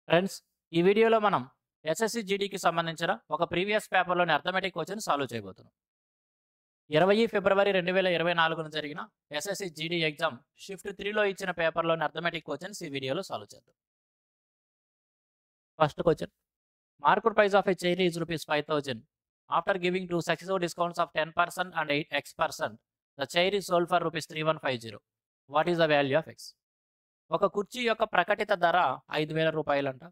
Friends, ఈ వీడియోలో మనం ఎస్ఎస్సి జీడీకి సంబంధించిన ఒక ప్రీవియస్ పేపర్లోని అర్థమెటిక్ క్వశ్చన్ సాల్వ్ చేయబోతున్నాం. 20 ఫిబ్రవరి 2024 జరిగిన ఎస్ఎస్సి జీడీ ఎగ్జామ్ షిఫ్ట్ 3లో ఇచ్చిన పేపర్లోని అర్థమెటిక్ క్వశ్చన్స్ ఈ వీడియోలో సాల్వ్ చేద్దాం. First question, market price of a chair is ₹5,000. After giving 2 successive discounts of 10% and 8x%, the chair is sold for ₹3150. What is the value of X? ఒక కుర్చీ యొక్క ప్రకటిత ధర ₹5,000 అంట.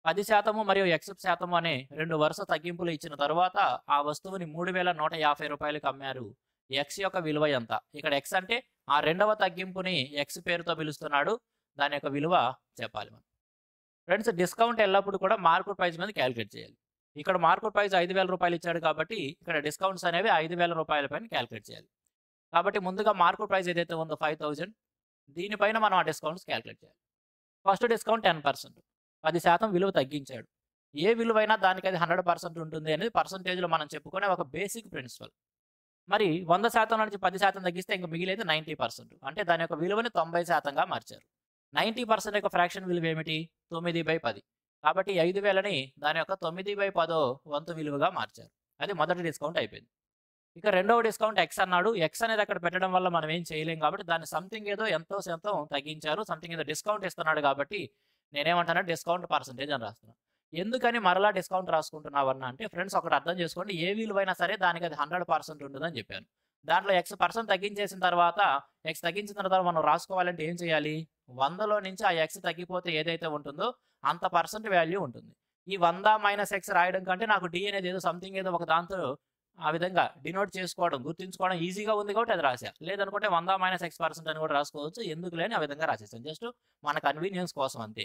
10% మరియు x% అనే రెండు వరుస తగ్గింపులు ఇచ్చిన తరువాత ఆ వస్తువుని ₹3,150కి అమ్మారు. ఎక్స్ యొక్క విలువ ఎంత? ఇక్కడ ఎక్స్ అంటే ఆ రెండవ తగ్గింపుని ఎక్స్ పేరుతో పిలుస్తున్నాడు, దాని యొక్క విలువ చెప్పాలి మనం. ఫ్రెండ్స్, డిస్కౌంట్ ఎల్లప్పుడు కూడా మార్కెట్ ప్రైస్ మీద క్యాలిక్యులేట్ చేయాలి. ఇక్కడ మార్కెట్ ప్రైస్ ₹5,000 ఇచ్చాడు కాబట్టి ఇక్కడ డిస్కౌంట్స్ అనేవి ₹5,000 పైన క్యాలిక్యులేట్ చేయాలి. కాబట్టి ముందుగా మార్కెట్ ప్రైస్ ఏదైతే ఉందో 5,000, దీనిపైన మనం ఆ డిస్కౌంట్స్ క్యాలిక్యులేట్ చేయాలి. ఫస్ట్ డిస్కౌంట్ 10%, 10% విలువ తగ్గించాడు. ఏ విలువైనా దానికి అది 100% ఉంటుంది అనేది పర్సంటేజ్లో మనం చెప్పుకునే ఒక బేసిక్ ప్రిన్సిపల్. మరి 100% నుంచి 10% తగ్గిస్తే ఇంకా మిగిలేదు 90%, అంటే దాని యొక్క విలువని 90%గా మార్చారు. 90% యొక్క ఫ్రాక్షన్ విలువ ఏమిటి? 9/10. కాబట్టి 5,000ని దాని యొక్క 9/10 వంతు విలువగా మార్చారు. అది మొదటి డిస్కౌంట్ అయిపోయింది. ఇక రెండవ డిస్కౌంట్ ఎక్స్ అన్నాడు. ఎక్స్ అనేది అక్కడ పెట్టడం వల్ల మనం ఏం చేయలేం కాబట్టి దాన్ని సంథింగ్ ఏదో ఎంతో శాతం తగ్గించారు. సంథింగ్ ఏదో డిస్కౌంట్ ఇస్తున్నాడు కాబట్టి నేనేమంటాను, డిస్కౌంట్ పర్సంటేజ్ అని రాస్తున్నాను. ఎందుకని మరలా డిస్కౌంట్ రాసుకుంటున్నావన్నా అంటే, ఫ్రెండ్స్ ఒకటి అర్థం చేసుకోండి, ఏ విలువైనా సరే దానికి అది 100% ఉంటుందని చెప్పాను. దాంట్లో x% తగ్గించేసిన తర్వాత ఎక్స్ తగ్గించిన తర్వాత మనం రాసుకోవాలంటే ఏం చేయాలి? 100లో నుంచి ఆ ఎక్స్ తగ్గిపోతే ఏదైతే ఉంటుందో అంత పర్సెంట్ వాల్యూ ఉంటుంది. ఈ 100 - x రాయడం కంటే నాకు డి అనేది ఏదో సంథింగ్ ఏదో ఒక దాంతో ఆ విధంగా డినోట్ చేసుకోవడం, గుర్తుంచుకోవడం ఈజీగా ఉంది కాబట్టి అది రాశా. లేదనుకుంటే 100 - x% అని కూడా రాసుకోవచ్చు. ఎందుకు లేని ఆ విధంగా రాసేసాను, జస్ట్ మన కన్వీనియన్స్ కోసం అంతే.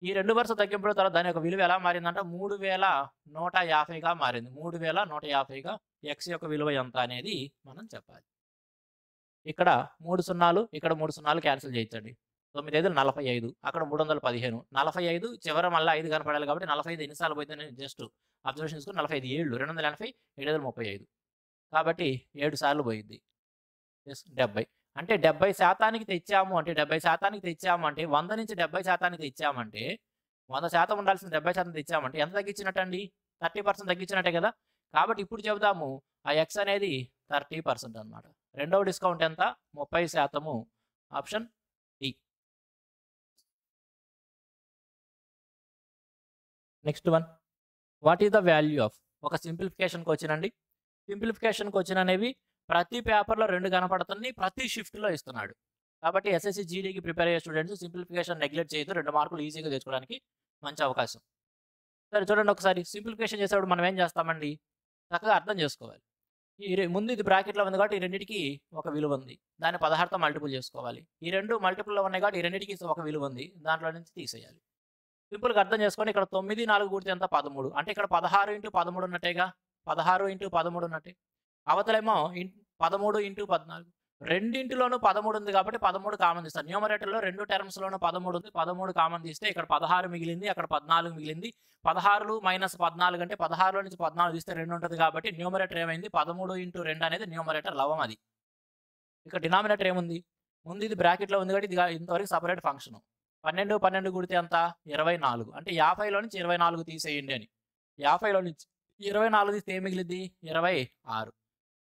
ఈ రెండు వరుస తగ్గింపుల తర్వాత దాని యొక్క విలువ ఎలా మారిందంటే 3,150గా మారింది. 3,150గా ఎక్స్ యొక్క విలువ ఎంత అనేది మనం చెప్పాలి. ఇక్కడ 3 సున్నాలు, ఇక్కడ 3 సున్నాలు క్యాన్సిల్ చేయించండి. 9 × 45, అక్కడ 315. 45 చివర మళ్ళీ 5 కనపడాలి కాబట్టి 45 ఎన్నిసార్లు పోయిందని జస్ట్ అబ్జర్వేషన్ తీసుకుని 45 ఏళ్ళు 280, 735 కాబట్టి 7 సార్లు పోయింది. 70 అంటే 70% తెచ్చాము అంటే 70% తెచ్చాము అంటే 100 నుంచి 70% తెచ్చామంటే 100% ఉండాల్సిన 70% తెచ్చామంటే ఎంత తగ్గించినట్టండి? 30% తగ్గించినట్టే కదా. కాబట్టి ఇప్పుడు చెబుదాము ఆ ఎక్స్ అనేది 30% అనమాట. రెండవ డిస్కౌంట్ ఎంత? 30%. Option D. Next one, what is the value of? ఒక సింప్లిఫికేషన్కి వచ్చినండి. సింప్లిఫికేషన్కి వచ్చిన అనేవి ప్రతి పేపర్లో 2 కనపడుతుంది, ప్రతి షిఫ్ట్లో ఇస్తున్నాడు. కాబట్టి ఎస్ఎస్సి జీడీకి ప్రిపేర్ అయ్యే స్టూడెంట్స్ సింప్లిఫికేషన్ నెగ్లెక్ట్ చేయొద్దు. 2 మార్కులు ఈజీగా తెచ్చుకోవడానికి మంచి అవకాశం. సరే చూడండి ఒకసారి, సింప్లిఫికేషన్ చేసేప్పుడు మనం ఏం చేస్తామండి, చక్కగా అర్థం చేసుకోవాలి. ముందు ఇది బ్రాకెట్లో ఉంది కాబట్టి ఈ రెండింటికి ఒక విలువ ఉంది, దాన్ని 16తో మల్టిపుల్ చేసుకోవాలి. ఈ రెండు మల్టిపుల్లో ఉన్నాయి కాబట్టి ఈ రెండింటికి ఒక విలువ ఉంది, దాంట్లో నుంచి తీసేయాలి. సింపుల్గా అర్థం చేసుకొని ఇక్కడ 9 4 కూడితే ఎంత? 13. అంటే ఇక్కడ 16 × 13 ఉన్నట్టేగా. 16 × 13 ఉన్నట్టే. అవతలేమో 13 × 14. రెండింటిలోనూ 13 ఉంది కాబట్టి 13 కామన్ తీస్తాను. న్యూమరేటర్లో 2 టర్మ్స్లోనూ 13 ఉంది. 13 కామన్ తీస్తే ఇక్కడ 16 మిగిలింది, అక్కడ 14 మిగిలింది. 16 - 14 అంటే 16లో నుంచి 14 తీస్తే 2 ఉంటుంది కాబట్టి న్యూమరేటర్ ఏమైంది? 13 × 2 అనేది న్యూమరేటర్ లవం. అది ఇక్కడ డినామినేటర్ ఏముంది? ముందు ఇది బ్రాకెట్లో ఉంది కాబట్టి ఇది ఇంతవరకు సపరేట్ ఫంక్షన్. 12 12 కూడితే ఎంత? 24. అంటే 50లో నుంచి 24 తీసేయండి అని. 50లో నుంచి 24 తీస్తే ఏం మిగిలింది? 26.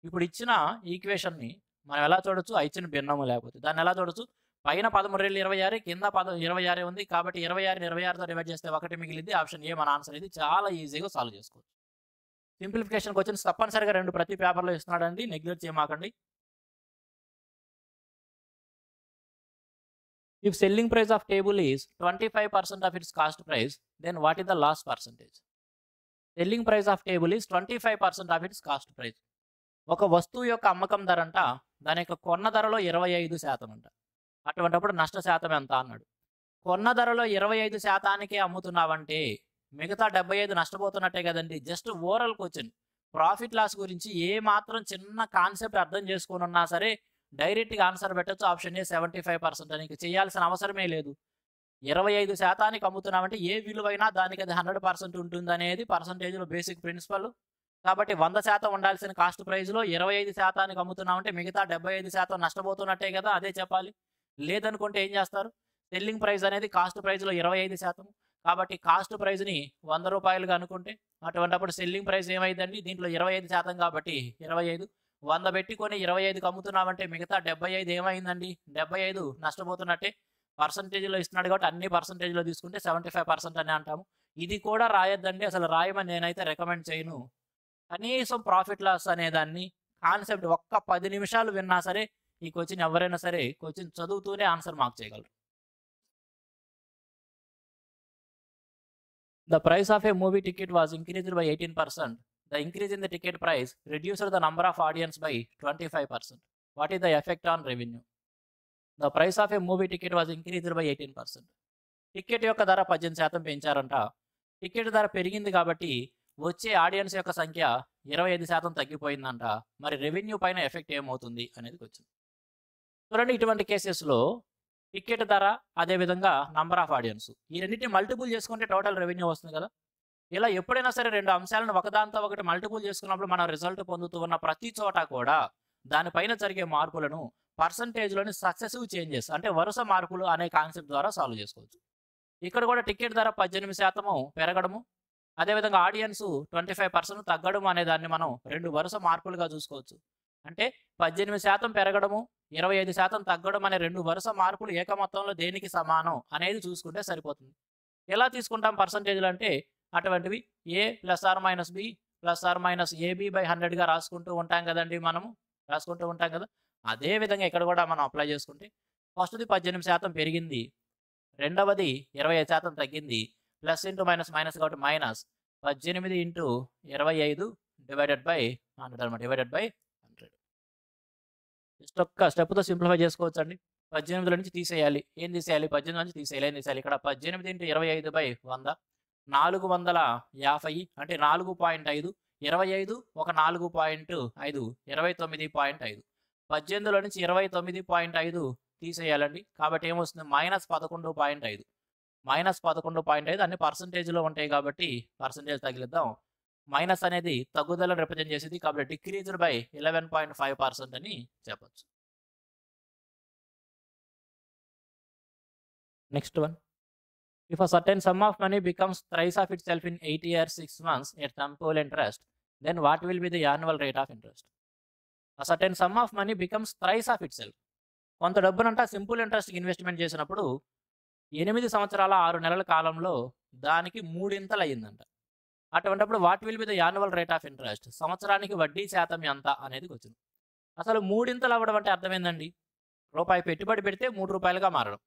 ఇప్పుడు ఇచ్చిన ఈక్వేషన్ని మనం ఎలా చూడొచ్చు? ఇచ్చిన భిన్నము లేకపోతే దాన్ని ఎలా చూడొచ్చు? పైన 13 26, కింద 26 ఉంది కాబట్టి 26ని 26తో డివైడ్ చేస్తే 1 మిగిలింది. ఆప్షన్ ఏ మన ఆన్సర్. ఇది చాలా ఈజీగా సాల్వ్ చేసుకోవచ్చు. సింప్లిఫికేషన్కి వచ్చిన తప్పనిసరిగా 2 ప్రతి పేపర్లో ఇస్తున్నాడండి, నెగ్లెక్ట్ చేయమాకండి. If selling price of table is 25% of its cost price, then what is the loss percentage? Selling price of table is 25% of its cost price. ఒక వస్తువు యొక్క అమ్మకం ధర అంట, దాని యొక్క కొన్న ధరలో 25% అంట. అటువంటిప్పుడు నష్ట శాతం ఎంత అన్నాడు. కొన్న ధరలో 25%కే అమ్ముతున్నావంటే మిగతా 75 నష్టపోతున్నట్టే కదండి. Just overall question, profit loss గురించి ఏ మాత్రం చిన్న కాన్సెప్ట్ అర్థం చేసుకుని ఉన్నా సరే డైరెక్ట్గా ఆన్సర్ పెట్టచ్చు. ఆప్షన్ ఏ 75% అని చేయాల్సిన అవసరమే లేదు. 25%కి అమ్ముతున్నామంటే ఏ విలువైనా దానికి అది 100% ఉంటుంది అనేది పర్సంటేజ్లో బేసిక్ ప్రిన్సిపల్. కాబట్టి 100% ఉండాల్సిన కాస్ట్ ప్రైస్లో 25%కి అమ్ముతున్నామంటే మిగతా 75% నష్టపోతున్నట్టే కదా, అదే చెప్పాలి. లేదనుకుంటే ఏం చేస్తారు? సెల్లింగ్ ప్రైస్ అనేది కాస్ట్ ప్రైస్లో 25%, కాబట్టి కాస్ట్ ప్రైస్ని 100 రూపాయలుగా అనుకుంటే అటువంటిప్పుడు సెల్లింగ్ ప్రైస్ ఏమైందండి, దీంట్లో 25% కాబట్టి 25, 100 పెట్టుకొని 25కి అమ్ముతున్నామంటే మిగతా 75 ఏమైందండి, 75 నష్టపోతున్నట్టే. పర్సంటేజ్లో ఇస్తున్నాడు కాబట్టి అన్ని పర్సంటేజ్లో తీసుకుంటే 75% అని అంటాము. ఇది కూడా రాయొద్దండి, అసలు రాయమని నేనైతే రికమెండ్ చేయను. కనీసం ప్రాఫిట్ లాస్ అనేదాన్ని కాన్సెప్ట్ ఒక్క 10 నిమిషాలు విన్నా సరే ఈ క్వశ్చన్ ఎవరైనా సరే క్వశ్చన్ చదువుతూనే ఆన్సర్ మార్క్ చేయగలరు. The price of a movie ticket was increased by 18%. The increase in the ticket price reduced the number of audience by 25%. What is the effect on revenue? The price of a movie ticket was increased by 18%. Ticket యొక్క ధర 18% పెంచారంట. Ticket ధర పెరిగింది కాబట్టి వచ్చే audience యొక్క సంఖ్య 25% తగ్గిపోయిందంట. మరి revenue పైన ఎఫెక్ట్ ఏమవుతుంది అనేది వచ్చింది. చూడండి, ఇటువంటి కేసెస్లో టికెట్ ధర అదేవిధంగా నంబర్ ఆఫ్ ఆడియన్స్ ఈ రెండింటిని మల్టిపుల్ చేసుకుంటే టోటల్ రెవెన్యూ వస్తుంది కదా. ఇలా ఎప్పుడైనా సరే రెండు అంశాలను ఒకదాంతో ఒకటి మల్టిపుల్ చేసుకున్నప్పుడు మనం రిజల్ట్ పొందుతూ ఉన్న ప్రతి చోట కూడా దానిపైన జరిగే మార్పులను పర్సంటేజ్లోని సక్సెసివ్ చేంజెస్ అంటే వరుస మార్పులు అనే కాన్సెప్ట్ ద్వారా సాల్వ్ చేసుకోవచ్చు. ఇక్కడ కూడా టికెట్ ధర 18% పెరగడము అదేవిధంగా ఆడియన్స్ 25% తగ్గడం అనే దాన్ని మనం రెండు వరుస మార్పులుగా చూసుకోవచ్చు. అంటే 18% పెరగడము 25% తగ్గడం అనే రెండు వరుస మార్పులు ఏక మొత్తంలో దేనికి సమానం అనేది చూసుకుంటే సరిపోతుంది. ఎలా తీసుకుంటాం పర్సంటేజ్లు అంటే అటువంటివి A plus or minus B plus or minus AB by 100గా రాసుకుంటూ ఉంటాం కదండి, మనము రాసుకుంటూ ఉంటాం కదా. అదే విధంగా ఇక్కడ కూడా మనం అప్లై చేసుకుంటే ఫస్ట్ది 18% పెరిగింది, రెండవది 25% తగ్గింది, ప్లస్ ఇంటూ మైనస్ మైనస్ కాబట్టి మైనస్ 18 ఇంటూ 25 డివైడెడ్ బై 100 అనమాట, డివైడెడ్ బై 100. జస్ట్ ఒక్క స్టెప్తో సింప్లిఫై చేసుకోవచ్చు అండి. 18 నుంచి తీసేయాలి, ఏం తీసేయాలి, 18 నుంచి తీసేయాలి, ఏం తీసేయాలి. ఇక్కడ 18 ఇంటూ 25 బై 100 450 అంటే 4.5, 25 ఒక 4.5 29.5, 18లో నుంచి 29.5 తీసేయాలండి. కాబట్టి ఏమొస్తుంది మైనస్ 11.5, మైనస్ 11.5 అన్ని పర్సంటేజ్లో ఉంటాయి కాబట్టి పర్సంటేజ్ తగిలిద్దాం. మైనస్ అనేది తగ్గుదలను రిప్రజెంట్ చేసేది కాబట్టి డిక్రీజ్డ్ బై 11.5% అని చెప్పచ్చు. Next one, if a certain sum of money becomes thrice of itself in 8 years 6 months at compound interest, then what will be the annual rate of interest? A certain sum of money becomes thrice of itself. కొంత డబ్బునంట simple ఇంట్రెస్ట్కి investment చేసినప్పుడు 8 సంవత్సరాల 6 నెలల కాలంలో దానికి 3 ఇంతలు అయ్యిందంట. అటువంటిప్పుడు what will be the annual rate of interest, సంవత్సరానికి వడ్డీ శాతం ఎంత అనేది వచ్చింది. అసలు 3 ఇంతలు అవ్వడం అంటే అర్థమైందండి, రూపాయి పెట్టుబడి పెడితే 3 రూపాయలుగా మారడం,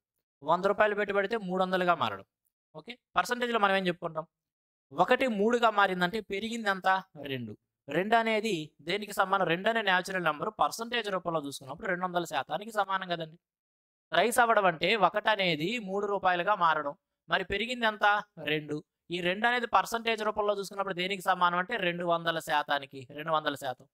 100 రూపాయలు పెట్టుబడితే 300గా మారడం. ఓకే, పర్సంటేజ్లో మనం ఏం చెప్పుకుంటాం, 1 3గా మారిందంటే పెరిగింది అంతా 2. 2 అనేది దేనికి సమానం, 2 అనే న్యాచురల్ నెంబర్ పర్సంటేజ్ రూపంలో చూసుకున్నప్పుడు 200% సమానం కదండి. రైస్ అవ్వడం అంటే 1 అనేది 3 రూపాయలుగా మారడం, మరి పెరిగింది ఎంత 2. ఈ 2 అనేది పర్సంటేజ్ రూపంలో చూసుకున్నప్పుడు దేనికి సమానం అంటే 200%కి 200%.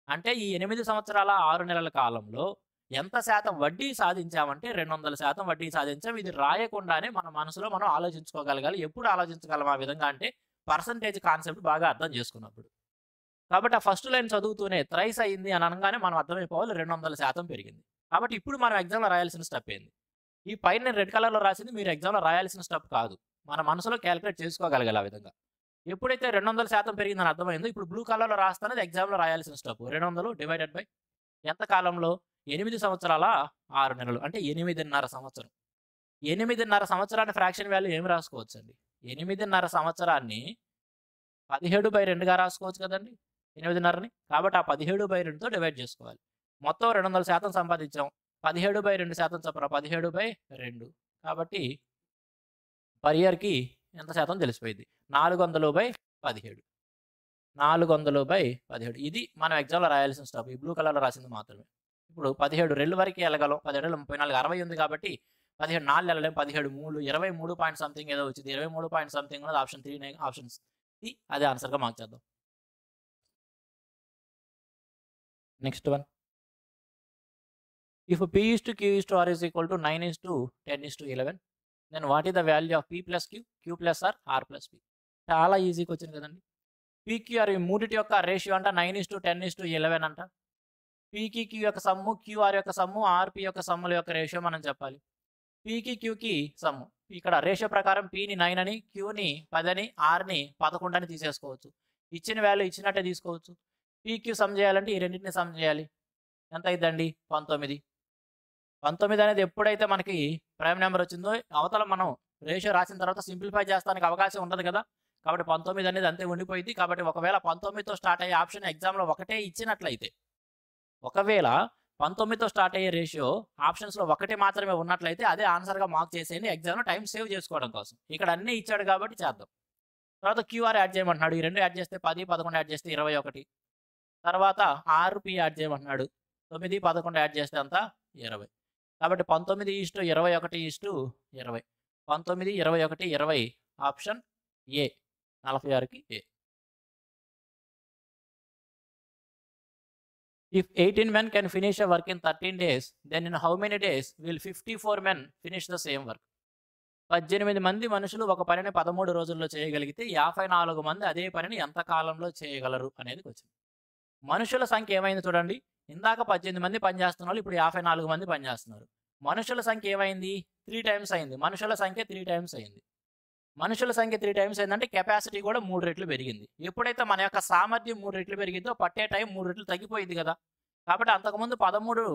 అంటే ఈ 8 సంవత్సరాల 6 నెలల కాలంలో ఎంత శాతం వడ్డీ సాధించామంటే 200% వడ్డీ సాధించాం. ఇది రాయకుండానే మన మనసులో మనం ఆలోచించుకోగలగాలి. ఎప్పుడు ఆలోచించగలం ఆ విధంగా అంటే పర్సంటేజ్ కాన్సెప్ట్ బాగా అర్థం చేసుకున్నప్పుడు. కాబట్టి ఆ ఫస్ట్ లైన్ చదువుతూనే థ్రైస్ అయింది అని అనగానే మనం అర్థమైపోవాలి 200% పెరిగింది. కాబట్టి ఇప్పుడు మనం ఎగ్జామ్లో రాయాల్సిన స్టెప్ ఏంది, ఈ పైన నేను రెడ్ కలర్లో రాసింది మీరు ఎగ్జామ్లో రాయాల్సిన స్టెప్ కాదు, మన మనసులో క్యాలిక్యులేట్ చేసుకోగలగాలి ఆ విధంగా. ఎప్పుడైతే 200% పెరిగిందని అర్థమైందో ఇప్పుడు బ్లూ కలర్లో రాస్తానది ఎగ్జామ్లో రాయాల్సిన స్టెప్. 200 డివైడెడ్ బై ఎంత కాలంలో 8 సంవత్సరాల 6 నెలలు అంటే 8.5 సంవత్సరం. 8.5 సంవత్సరాన్ని ఫ్రాక్షన్ వాల్యూ ఏమి రాసుకోవచ్చు అండి, 8.5 సంవత్సరాన్ని 17/2గా రాసుకోవచ్చు కదండి 8.5ని. కాబట్టి ఆ 17/2తో డివైడ్ చేసుకోవాలి. మొత్తం 200% సంపాదించాం, 17/2% చొప్పున 17/2. కాబట్టి పర్ ఇయర్కి ఎంత శాతం తెలిసిపోయింది, 400/17. 400/17 ఇది మనం ఎగ్జామ్లో రాయాల్సిన స్టెప్. ఈ బ్లూ కలర్లో రాసింది మాత్రమే. ఇప్పుడు 17 రెళ్ళు వరకు వెళ్ళగలం, 17 34 60 ఉంది కాబట్టి 17 4 వెళ్ళలేం, 17 3 23 పాయింట్ సంథింగ్ ఏదో వచ్చింది, 23 పాయింట్ సంథింగ్ ఉన్నది ఆప్షన్ 3 ఆప్షన్స్ అదే ఆన్సర్గా మార్క్ చేద్దాం. Next one, if P is to Q is to R is equal to 9 is to 10 is to 11, then what is the value of P plus Q, Q plus R, R plus P? చాలా ఈజీగా వచ్చింది కదండి. PQR ఈ మూడిటి యొక్క ratio అంట 9 is to 10 is to 11 అంట. PQ యొక్క sum, QR యొక్క సమ్ము, RP యొక్క సమ్ముల యొక్క రేషియో మనం చెప్పాలి. పీకి క్యూకి సమ్. ఇక్కడ రేషియో ప్రకారం పీని 9 అని, క్యూని 10 అని, ఆర్ని 11 అని తీసేసుకోవచ్చు. ఇచ్చిన వాల్యూ ఇచ్చినట్టే తీసుకోవచ్చు. పీక్యూ సమ్ చేయాలంటే ఈ రెండింటిని సమ్ చేయాలి. ఎంత అయిద్దండి? 19. 19 అనేది ఎప్పుడైతే మనకి ప్రైమ్ నెంబర్ వచ్చిందో అవతల మనం రేషియో రాసిన తర్వాత సింప్లిఫై చేస్తానికి అవకాశం ఉండదు కదా. కాబట్టి 19 అనేది అంతే ఉండిపోయింది. కాబట్టి ఒకవేళ 19తో స్టార్ట్ అయ్యే ఆప్షన్ ఎగ్జామ్లో ఒకటే ఇచ్చినట్లయితే, ఒకవేళ 19తో స్టార్ట్ అయ్యే రేషియో ఆప్షన్స్లో ఒకటి మాత్రమే ఉన్నట్లయితే అదే ఆన్సర్గా మార్క్ చేసేయండి, ఎగ్జామ్లో టైం సేవ్ చేసుకోవడం కోసం. ఇక్కడ అన్నీ ఇచ్చాడు కాబట్టి చేద్దాం. తర్వాత క్యూఆర్ యాడ్ చేయమంటున్నాడు. ఈ రెండు యాడ్ చేస్తే 10, 11 యాడ్ చేస్తే 21. తర్వాత ఆర్పి యాడ్ చేయమంటున్నాడు. 9, 11 యాడ్ చేస్తే అంతా 20. కాబట్టి 19:21:20. 19, 21, 20 ఆప్షన్ ఏ, 46కి A. If 18 men can finish a work in 13 days, then in how many days will 54 men finish the same work? 18 మంది మనుషులు ఒక పనిని 13 రోజుల్లో చేయగలిగితే 54 మంది అదే పనిని ఎంత కాలంలో చేయగలరు అనేది క్వశ్చన్. మనుషుల సంఖ్య ఏమైంది చూడండి. ఇందాక 18 మంది పనిచేస్తున్నారు, ఇప్పుడు 54 మంది పనిచేస్తున్నారు. మనుషుల సంఖ్య ఏమైంది? 3 టైమ్స్ అయింది. మనుషుల సంఖ్య 3 టైమ్స్ అయింది. మనుషుల సంఖ్య 3 టైమ్స్ అయిందంటే కెపాసిటీ కూడా 3 రెట్లు పెరిగింది. ఎప్పుడైతే మన యొక్క సామర్థ్యం 3 రెట్లు పెరిగిందో పట్టే టైం 3 రెట్లు తగ్గిపోయింది కదా. కాబట్టి అంతకుముందు 13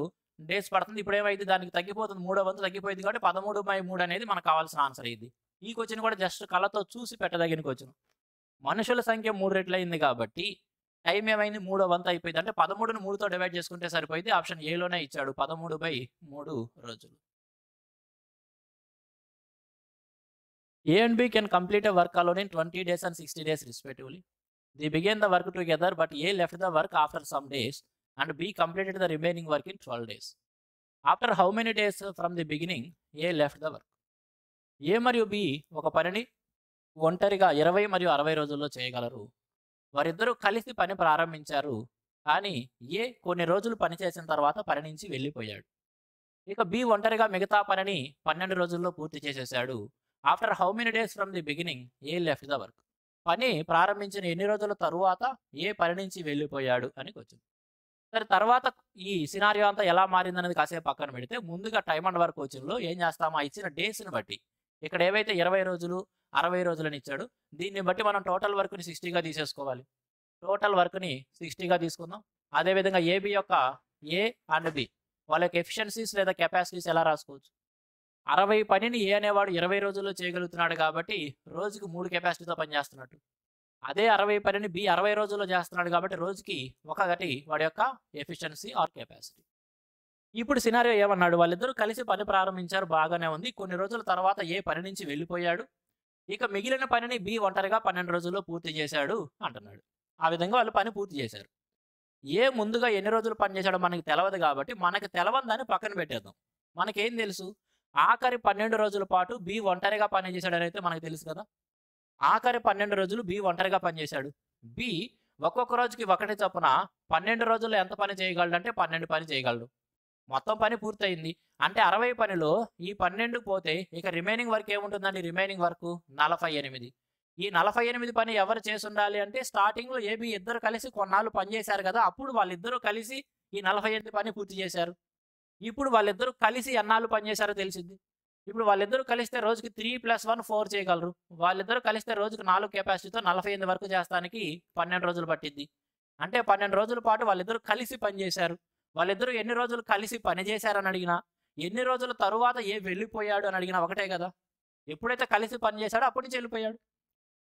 డేస్ పడుతుంది, ఇప్పుడు ఏమైంది? దానికి తగ్గిపోతుంది, 3వ వంతు తగ్గిపోయింది. కాబట్టి 13/3 అనేది మనకు కావాల్సిన ఆన్సర్ అయింది. ఈ క్వశ్చన్ కూడా జస్ట్ కళ్ళతో చూసి పెట్టదగిన క్వశ్చన్. మనుషుల సంఖ్య 3 రెట్లు అయింది కాబట్టి టైం ఏమైంది? 3వ వంతు అయిపోయింది. అంటే 13ని 3తో డివైడ్ చేసుకుంటే సరిపోయింది. ఆప్షన్ ఏలోనే ఇచ్చాడు 13/3 రోజులు. A and B can complete a work alone in 20 days and 60 days respectively. They began the work together, but A left the work after some days and B completed the remaining work in 12 days. After how many days from the beginning A left the work? A మరియు B ఒక పనిని ఒంటరిగా 20 మరియు 60 రోజుల్లో చేయగలరు. వారిద్దరూ కలిసి పని ప్రారంభించారు, కానీ ఏ కొన్ని రోజులు పని చేసిన తర్వాత పని నుంచి వెళ్ళిపోయాడు. ఇక బి ఒంటరిగా మిగతా పనిని 12 రోజుల్లో పూర్తి చేసేసాడు. After how many days from the beginning A left the work? పని ప్రారంభించిన ఎన్ని రోజుల తరువాత ఏ పని నుంచి వెళ్ళిపోయాడు అని వచ్చింది. సరే, తర్వాత ఈ సినారియో అంతా ఎలా మారిందనేది కాసేపు పక్కన పెడితే, ముందుగా టైమ్ అండ్ వర్క్ కోచింగ్లో ఏం చేస్తామో ఇచ్చిన డేస్ని బట్టి, ఇక్కడ ఏవైతే 20 రోజులు 60 రోజులని ఇచ్చాడు, దీన్ని బట్టి మనం టోటల్ వర్క్ని 60గా తీసేసుకోవాలి. టోటల్ వర్క్ని 60గా తీసుకుందాం. అదేవిధంగా ఏబి యొక్క ఏ అండ్ బి వాళ్ళ యొక్క ఎఫిషియన్సీస్ లేదా కెపాసిటీస్ ఎలా రాసుకోవచ్చు? 60 పనిని ఏ అనేవాడు 20 రోజుల్లో చేయగలుగుతున్నాడు కాబట్టి రోజుకి 3 కెపాసిటీతో పనిచేస్తున్నట్టు. అదే 60 పనిని బి 60 రోజుల్లో చేస్తున్నాడు కాబట్టి రోజుకి ఒకటి వాడి యొక్క ఎఫిషియన్సీ ఆర్ కెపాసిటీ. ఇప్పుడు సినారియో ఏమన్నాడు? వాళ్ళిద్దరూ కలిసి పని ప్రారంభించారు, బాగానే ఉంది. కొన్ని రోజుల తర్వాత ఏ పని నుంచి వెళ్ళిపోయాడు. ఇక మిగిలిన పనిని బి ఒంటరిగా 12 రోజుల్లో పూర్తి చేశాడు అంటున్నాడు. ఆ విధంగా వాళ్ళు పని పూర్తి చేశారు. ఏ ముందుగా ఎన్ని రోజులు పని చేశాడో మనకి తెలియదు కాబట్టి మనకి తెలవదని పక్కన పెట్టేద్దాం. మనకేం తెలుసు? ఆఖరి 12 రోజుల పాటు బి ఒంటరిగా పని చేశాడని అయితే మనకు తెలుసు కదా. ఆఖరి 12 రోజులు బి ఒంటరిగా పనిచేశాడు. బి ఒక్కొక్క రోజుకి ఒకటి చొప్పున 12 రోజుల్లో ఎంత పని చేయగలడు అంటే 12 పని చేయగలడు. మొత్తం పని పూర్తయింది అంటే 60 పనిలో ఈ 12 పోతే ఇక రిమైనింగ్ వర్క్ ఏముంటుందండి? Remaining work 48. ఈ 48 పని ఎవరు చేసి ఉండాలి అంటే స్టార్టింగ్లో ఏబి ఇద్దరు కలిసి కొన్నాళ్ళు పనిచేశారు కదా, అప్పుడు వాళ్ళిద్దరూ కలిసి ఈ 48 పని పూర్తి చేశారు. ఇప్పుడు వాళ్ళిద్దరూ కలిసి ఎన్నాళ్ళు పనిచేశారో తెలిసింది. ఇప్పుడు వాళ్ళిద్దరూ కలిస్తే రోజుకి 3 + 1 4 చేయగలరు. వాళ్ళిద్దరూ కలిస్తే రోజుకి 4 కెపాసిటీతో 48 వరకు చేస్తానికి 12 రోజులు పట్టింది. అంటే 12 రోజుల పాటు వాళ్ళిద్దరూ కలిసి పనిచేశారు. వాళ్ళిద్దరూ ఎన్ని రోజులు కలిసి పని చేశారని అడిగినా, ఎన్ని రోజుల తరువాత ఏ వెళ్ళిపోయాడు అని అడిగినా ఒకటే కదా. ఎప్పుడైతే కలిసి పని చేశాడో అప్పటి నుంచి వెళ్ళిపోయాడు.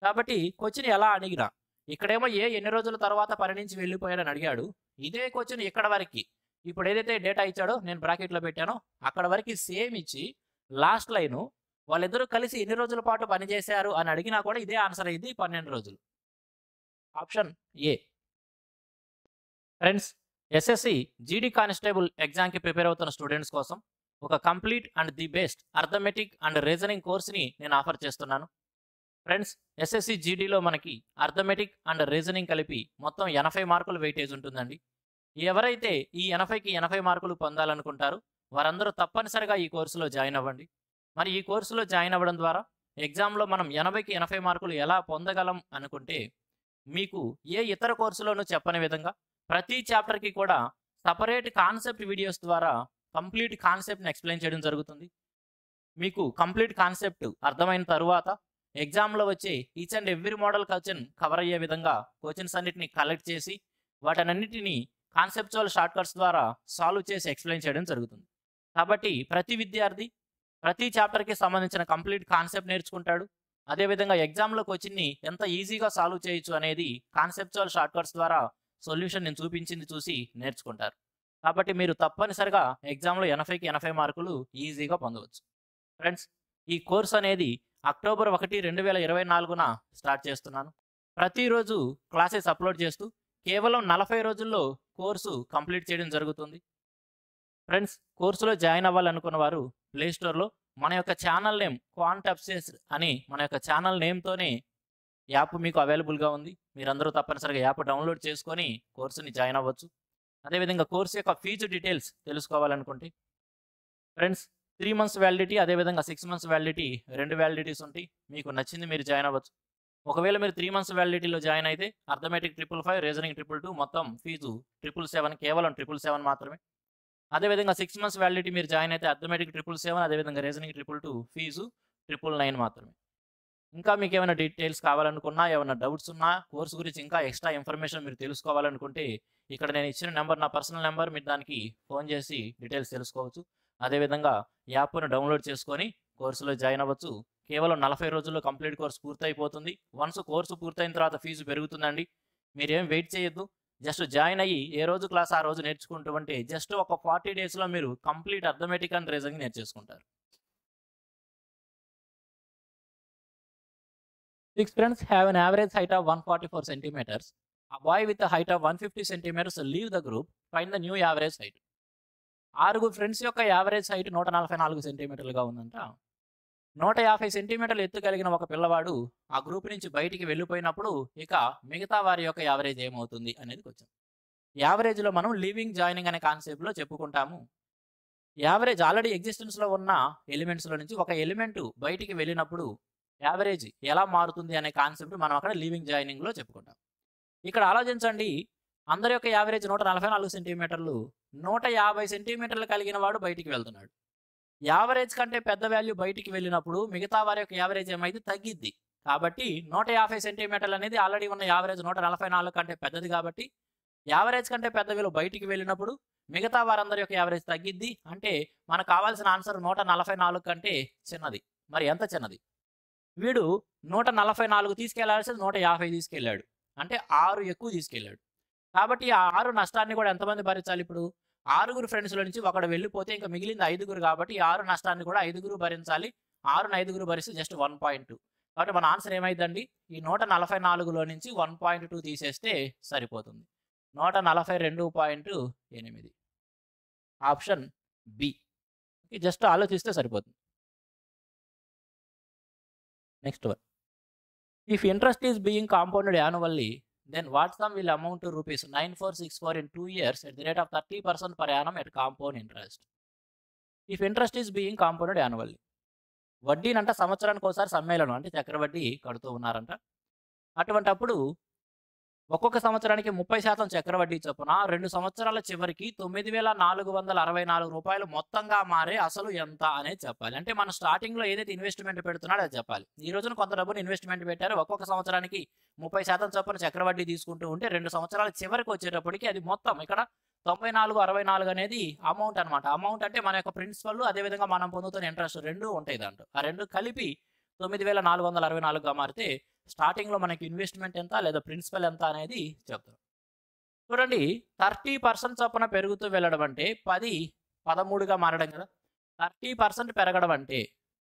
కాబట్టి క్వశ్చన్ ఎలా అడిగినా, ఇక్కడేమో ఏ ఎన్ని రోజుల తర్వాత పని నుంచి వెళ్ళిపోయాడు అని అడిగాడు. ఇదే క్వశ్చన్ ఇక్కడ వరకు ఇప్పుడు ఏదైతే డేటా ఇచ్చాడో నేను బ్రాకెట్లో పెట్టానో అక్కడ వరకు సేమ్ ఇచ్చి లాస్ట్ లైను వాళ్ళిద్దరూ కలిసి ఎన్ని రోజుల పాటు పనిచేశారు అని అడిగినా కూడా ఇదే ఆన్సర్ అయింది, 12 రోజులు. Option A. Friends, SSC GD constable ఎగ్జామ్కి ప్రిపేర్ అవుతున్న స్టూడెంట్స్ కోసం ఒక complete and the best arithmetic and reasoning కోర్స్ని నేను ఆఫర్ చేస్తున్నాను. ఫ్రెండ్స్, ఎస్ఎస్సి జీడీలో మనకి అర్థమెటిక్ అండ్ రీజనింగ్ కలిపి మొత్తం 80 మార్కులు వెయిటేజ్ ఉంటుందండి. ఎవరైతే ఈ 80కి 80 మార్కులు పొందాలనుకుంటారో వారందరూ తప్పనిసరిగా ఈ కోర్సులో జాయిన్ అవ్వండి. మరి ఈ కోర్సులో జాయిన్ అవ్వడం ద్వారా ఎగ్జామ్లో మనం 80కి 80 మార్కులు ఎలా పొందగలం అనుకుంటే, మీకు ఏ ఇతర కోర్సులోనూ చెప్పని విధంగా ప్రతి చాప్టర్కి కూడా సపరేట్ కాన్సెప్ట్ వీడియోస్ ద్వారా కంప్లీట్ కాన్సెప్ట్ని ఎక్స్ప్లెయిన్ చేయడం జరుగుతుంది. మీకు కంప్లీట్ కాన్సెప్ట్ అర్థమైన తరువాత ఎగ్జామ్లో వచ్చే each and every model question cover అయ్యే విధంగా క్వశ్చన్స్ అన్నిటిని కలెక్ట్ చేసి వాటన్నిటిని కాన్సెప్చువల్ షార్ట్కట్స్ ద్వారా సాల్వ్ చేసి ఎక్స్ప్లెయిన్ చేయడం జరుగుతుంది. కాబట్టి ప్రతి విద్యార్థి ప్రతి చాప్టర్కి సంబంధించిన కంప్లీట్ కాన్సెప్ట్ నేర్చుకుంటాడు. అదేవిధంగా ఎగ్జామ్లో క్వశ్చన్ని ఎంత ఈజీగా సాల్వ్ చేయొచ్చు అనేది కాన్సెప్చువల్ షార్ట్కట్స్ ద్వారా సొల్యూషన్ నేను చూపించింది చూసి నేర్చుకుంటారు. కాబట్టి మీరు తప్పనిసరిగా ఎగ్జామ్లో 80కి 80 మార్కులు ఈజీగా పొందవచ్చు. ఫ్రెండ్స్, ఈ కోర్స్ అనేది అక్టోబర్ 1, 2024న స్టార్ట్ చేస్తున్నాను. ప్రతిరోజు క్లాసెస్ అప్లోడ్ చేస్తూ కేవలం 40 రోజుల్లో కోర్సు కంప్లీట్ చేయడం జరుగుతుంది. ఫ్రెండ్స్, కోర్సులో జాయిన్ అవ్వాలనుకున్న వారు ప్లేస్టోర్లో మన యొక్క ఛానల్ నేమ్ క్వాంటప్సెస్ అని మన యొక్క ఛానల్ నేమ్తోనే యాప్ మీకు అవైలబుల్గా ఉంది. మీరందరూ తప్పనిసరిగా యాప్ డౌన్లోడ్ చేసుకొని కోర్సుని జాయిన్ అవ్వచ్చు. అదేవిధంగా కోర్సు యొక్క ఫీజు డీటెయిల్స్ తెలుసుకోవాలనుకుంటే ఫ్రెండ్స్, 3 months వ్యాలిడిటీ, అదేవిధంగా 6 months వ్యాలిడిటీ, 2 వ్యాలిడిటీస్ ఉంటాయి. మీకు నచ్చింది మీరు జాయిన్ అవ్వచ్చు. ఒకవేళ మీరు 3 months వ్యాలిడిటీలో జాయిన్ అయితే అర్థమెటిక్ 555, రీజనింగ్ 222, మొత్తం ఫీజు 777, కేవలం 777 మాత్రమే. అదేవిధంగా 6 months వ్యాలిడిటీ మీరు జాయిన్ అయితే అర్థమెటిక్ 777, అదేవిధంగా రీజనింగ్ 222 ఫీజు 999 మాత్రమే. ఇంకా మీకు ఏమైనా డీటెయిల్స్ కావాలనుకున్నా, ఏమైనా డౌట్స్ ఉన్నా, కోర్సు గురించి ఇంకా ఎక్స్ట్రా ఇన్ఫర్మేషన్ మీరు తెలుసుకోవాలనుకుంటే ఇక్కడ నేను ఇచ్చిన నెంబర్ నా పర్సనల్ నెంబర్, మీరు దానికి ఫోన్ చేసి డీటెయిల్స్ తెలుసుకోవచ్చు. అదేవిధంగా యాప్ను డౌన్లోడ్ చేసుకొని కోర్సులో జాయిన్ అవ్వచ్చు. కేవలం 40 రోజుల్లో కంప్లీట్ కోర్సు పూర్తయిపోతుంది. వన్స్ కోర్సు పూర్తయిన తర్వాత ఫీజు పెరుగుతుందండి. మీరేం వెయిట్ చేయొద్దు. జస్ట్ జాయిన్ అయ్యి ఏ రోజు క్లాస్ ఆ రోజు నేర్చుకుంటూ ఉంటే జస్ట్ ఒక 40 డేస్లో మీరు కంప్లీట్ అర్థమెటిక్ అండ్ రీజనింగ్ నేర్చేసుకుంటారు. 6 friends have an average height of 144 centimeters. A boy with a height of 150 centimeters leave the group. Find the new average height. 6 friends యొక్క యావరేజ్ హైట్ 144 సెంటీమీటర్లుగా ఉందంట. 150 సెంటీమీటర్లు ఎత్తు కలిగిన ఒక పిల్లవాడు ఆ గ్రూప్ నుంచి బయటికి వెళ్ళిపోయినప్పుడు ఇక మిగతా వారి యొక్క యావరేజ్ ఏమవుతుంది అనేది క్వశ్చన్. యావరేజ్లో మనం లీవింగ్ జాయినింగ్ అనే కాన్సెప్ట్లో చెప్పుకుంటాము. యావరేజ్ ఆల్రెడీ ఎగ్జిస్టెన్స్లో ఉన్న ఎలిమెంట్స్లో నుంచి ఒక ఎలిమెంట్ బయటికి వెళ్ళినప్పుడు యావరేజ్ ఎలా మారుతుంది అనే కాన్సెప్ట్ మనం అక్కడ లీవింగ్ జాయినింగ్లో చెప్పుకుంటాం. ఇక్కడ ఆలోచించండి, అందరి యొక్క యావరేజ్ 144 సెంటీమీటర్లు, 150 సెంటీమీటర్లు కలిగిన వాడు బయటికి వెళ్తున్నాడు. యావరేజ్ కంటే పెద్ద వాల్యూ బయటికి వెళ్ళినప్పుడు మిగతా వారి యొక్క యావరేజ్ ఏమైతే తగ్గిద్ది. కాబట్టి 150 సెంటీమీటర్లు అనేది ఆల్రెడీ ఉన్న యావరేజ్ 144 కంటే పెద్దది. కాబట్టి యావరేజ్ కంటే పెద్ద విలువ బయటికి వెళ్ళినప్పుడు మిగతా వారందరి యొక్క యావరేజ్ తగ్గిద్ది. అంటే మనకు కావాల్సిన ఆన్సర్ 144 కంటే చిన్నది. మరి ఎంత చిన్నది? వీడు 144 తీసుకెళ్లాల్సింది 150 తీసుకెళ్ళాడు. అంటే 6 ఎక్కువ తీసుకెళ్ళాడు. కాబట్టి ఆ 6 నష్టాన్ని కూడా ఎంతమంది భరించాలి? ఇప్పుడు 6 ఫ్రెండ్స్లో నుంచి ఒకడు వెళ్ళిపోతే ఇంకా మిగిలింది 5 కాబట్టి 6 నష్టాన్ని కూడా 5 భరించాలి. 6ని 5 భరిస్తే జస్ట్ 1.2. కాబట్టి మన ఆన్సర్ ఏమైందండి? ఈ 144లో నుంచి 1.2 తీసేస్తే సరిపోతుంది. 142.8. Option B. జస్ట్ ఆలోచిస్తే సరిపోతుంది. Next one. If interest is being compounded annually, then what sum will amount to rupees 9464 in 2 years at the rate of 30% per annum at compound interest? If interest is being compounded annually, వడ్డీనంట సంవత్సరానికి ఒకసారి సమ్మేళనం అంటే చక్రవడ్డీ కడుతూ ఉన్నారంట. అటువంటప్పుడు ఒక్కొక్క సంవత్సరానికి 30% చక్రవడ్డీ చొప్పున 2 సంవత్సరాల చివరికి 9,464 రూపాయలు మొత్తంగా మారే అసలు ఎంత అనేది చెప్పాలి. అంటే మనం స్టార్టింగ్లో ఏదైతే ఇన్వెస్ట్మెంట్ పెడుతున్నాడో అది చెప్పాలి. ఈ రోజున కొంత డబ్బును ఇన్వెస్ట్మెంట్ పెట్టారు, ఒక్కొక్క సంవత్సరానికి 30% చొప్పున చక్రవడ్డీ తీసుకుంటూ ఉంటే 2 సంవత్సరాల చివరికి వచ్చేటప్పటికి అది మొత్తం ఇక్కడ 9464 అనేది అమౌంట్ అనమాట. అమౌంట్ అంటే మన యొక్క ప్రిన్సిపల్, అదేవిధంగా మనం పొందుతున్న ఇంట్రెస్ట్ రెండు ఉంటాయి దాంట్లో. ఆ రెండు కలిపి 9,464గా మారితే స్టార్టింగ్లో మనకి ఇన్వెస్ట్మెంట్ ఎంత లేదా ప్రిన్సిపల్ ఎంత అనేది చెప్తాం. చూడండి, 30% చొప్పున పెరుగుతూ వెళ్ళడం అంటే 10 13గా మారడం కదా. 30% పెరగడం అంటే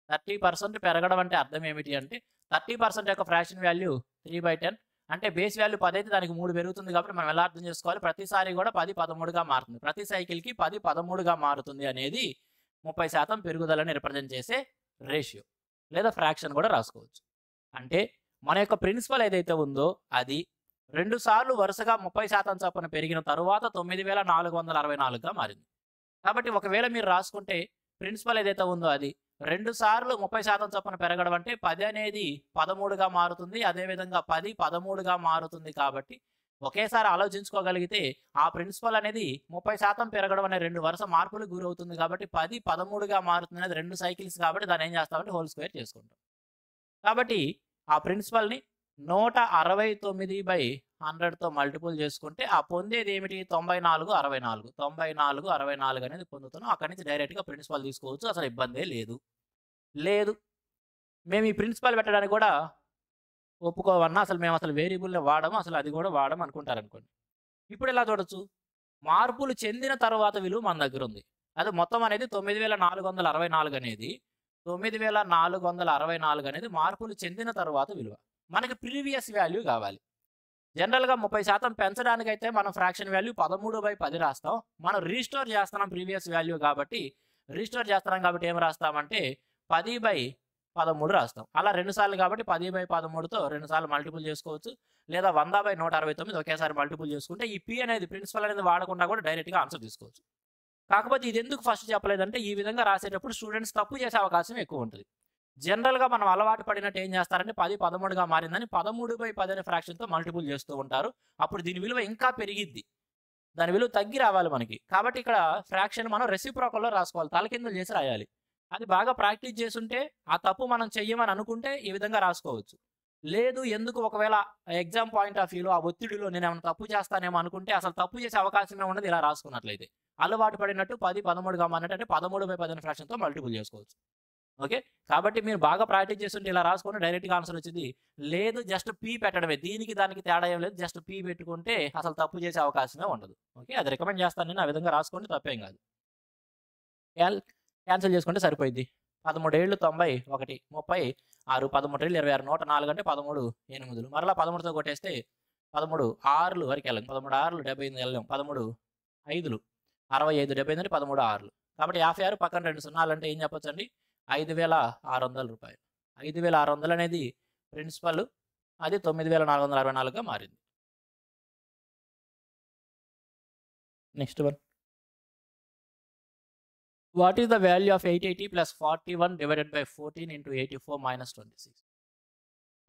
30% పెరగడం అంటే అర్థం ఏమిటి అంటే 30% యొక్క ఫ్రాక్షన్ వాల్యూ 3/10. అంటే బేస్ వాల్యూ 10 అయితే దానికి 3 పెరుగుతుంది. కాబట్టి మనం ఎలా అర్థం చేసుకోవాలి? ప్రతిసారి కూడా 10 13గా మారుతుంది. ప్రతి సైకిల్కి 10 13గా మారుతుంది అనేది 30% పెరుగుదలని రిప్రజెంట్ చేసే రేషియో లేదా ఫ్రాక్షన్ కూడా రాసుకోవచ్చు. అంటే మన యొక్క ప్రిన్సిపల్ ఏదైతే ఉందో అది 2 సార్లు వరుసగా 30% చొప్పున పెరిగిన తరువాత 9,464గా మారింది. కాబట్టి ఒకవేళ మీరు రాసుకుంటే ప్రిన్సిపల్ ఏదైతే ఉందో అది 2 సార్లు 30% చొప్పున పెరగడం అంటే 10 అనేది 13గా మారుతుంది. అదేవిధంగా 10 13గా మారుతుంది. కాబట్టి ఒకేసారి ఆలోచించుకోగలిగితే ఆ ప్రిన్సిపల్ అనేది 30% పెరగడం అనే 2 వరుస మార్పులకు గురవుతుంది కాబట్టి 10, 13గా మారుతుంది అనేది 2 సైకిల్స్ కాబట్టి దాన్ని ఏం చేస్తామంటే హోల్ స్క్వేర్ చేసుకుంటాం. కాబట్టి ఆ ప్రిన్సిపల్‌ని 169/100తో మల్టిపుల్ చేసుకుంటే ఆ పొందేది ఏమిటి? 94, 64. 94, 64 అనేది పొందుతున్నాం. అక్కడి నుంచి డైరెక్ట్‌గా ప్రిన్సిపల్ తీసుకోవచ్చు. అసలు ఇబ్బందే లేదు. లేదు, మేము ఈ ప్రిన్సిపల్ పెట్టడానికి కూడా ఒప్పుకోవన్నా, మేము వేరియబుల్‌ని వాడము, అది కూడా వాడము అనుకుంటారనుకోండి. ఇప్పుడు ఎలా చూడొచ్చు? మార్పులు చెందిన తర్వాత విలువ మన దగ్గరుంది. అది మొత్తం అనేది 9464 అనేది 9464 అనేది మార్పులు చెందిన తరువాత విలువ. మనకి ప్రీవియస్ వాల్యూ కావాలి. జనరల్‌గా 30% పెంచడానికైతే మనం ఫ్రాక్షన్ వాల్యూ 13/10 రాస్తాం. మనం రీస్టోర్ చేస్తున్నాం ప్రీవియస్ వాల్యూ కాబట్టి, ఏం రాస్తామంటే 10/13 రాస్తాం. అలా 2 సార్లు కాబట్టి 10/13తో 2 సార్లు మల్టిపుల్ చేసుకోవచ్చు. లేదా 100/169 ఒకేసారి మల్టిపుల్ చేసుకుంటే ఈ పి అనేది ప్రిన్సిపల్ అనేది వాడకుండా కూడా డైరెక్ట్‌గా ఆన్సర్ తీసుకోవచ్చు. కాకపోతే ఇది ఎందుకు ఫస్ట్ చెప్పలేదంటే ఈ విధంగా రాసేటప్పుడు స్టూడెంట్స్ తప్పు చేసే అవకాశం ఎక్కువ ఉంటుంది. జనరల్‌గా మనం అలవాటు పడినట్టు ఏం చేస్తారంటే 10, 13గా మారిందని 13/10 అనే ఫ్రాక్షన్‌తో మల్టిపుల్ చేస్తూ ఉంటారు. అప్పుడు దీని విలువ ఇంకా పెరిగిద్ది. దాని విలువ తగ్గి రావాలి మనకి. కాబట్టి ఇక్కడ ఫ్రాక్షన్ మనం రెసిప్రోకల్‌లో రాసుకోవాలి. తలకిందులు చేసి రాయాలి. అది బాగా ప్రాక్టీస్ చేసుంటే ఆ తప్పు మనం చెయ్యమని అనుకుంటే ఈ విధంగా రాసుకోవచ్చు. లేదు, ఎందుకు ఒకవేళ ఎగ్జామ్ పాయింట్ ఆఫ్ వ్యూలో ఆ ఒత్తిడిలో నేనేమన్నా తప్పు చేస్తానేమో అనుకుంటే అసలు తప్పు చేసే అవకాశమే ఉండదు ఇలా రాసుకున్నట్లయితే. అలవాటు పడినట్టు 10, 13గా మారినట్టు అంటే 13/10 అనే ఫ్రాక్షన్‌తో మల్టిపుల్ చేసుకోవచ్చు. ఓకే. కాబట్టి మీరు బాగా ప్రాక్టీస్ చేస్తుంటే ఇలా రాసుకొని డైరెక్ట్‌గా ఆన్సర్ వచ్చింది. లేదు, జస్ట్ పి పెట్టడమే. దీనికి దానికి తేడా ఏం లేదు. జస్ట్ పి పెట్టుకుంటే అసలు తప్పు చేసే అవకాశమే ఉండదు. ఓకే. అది రికమెండ్ చేస్తాను నేను. ఆ విధంగా రాసుకోండి, తప్పేం కాదు. క్యాన్సిల్ చేసుకుంటే సరిపోయిద్ది. 13 ఏళ్ళు 91, 36, 13 ఏళ్ళు 26, 104 అంటే 13 8. మరలా 13తో కొట్టేస్తే 13 6లు వరకు వెళ్ళం. 13 6లు 78 వెళ్ళం. 13 5లు 65, 78 అంటే 13 6లు. కాబట్టి 56 పక్కన 2 సున్నాలంటే ఏం చెప్పొచ్చండి? రూ. 5,600. 5,600 అనేది ప్రిన్సిపల్. అది 9,464గా మారింది. Next one. What is the value of 880 plus 41 divided by 14 into 84 minus 26?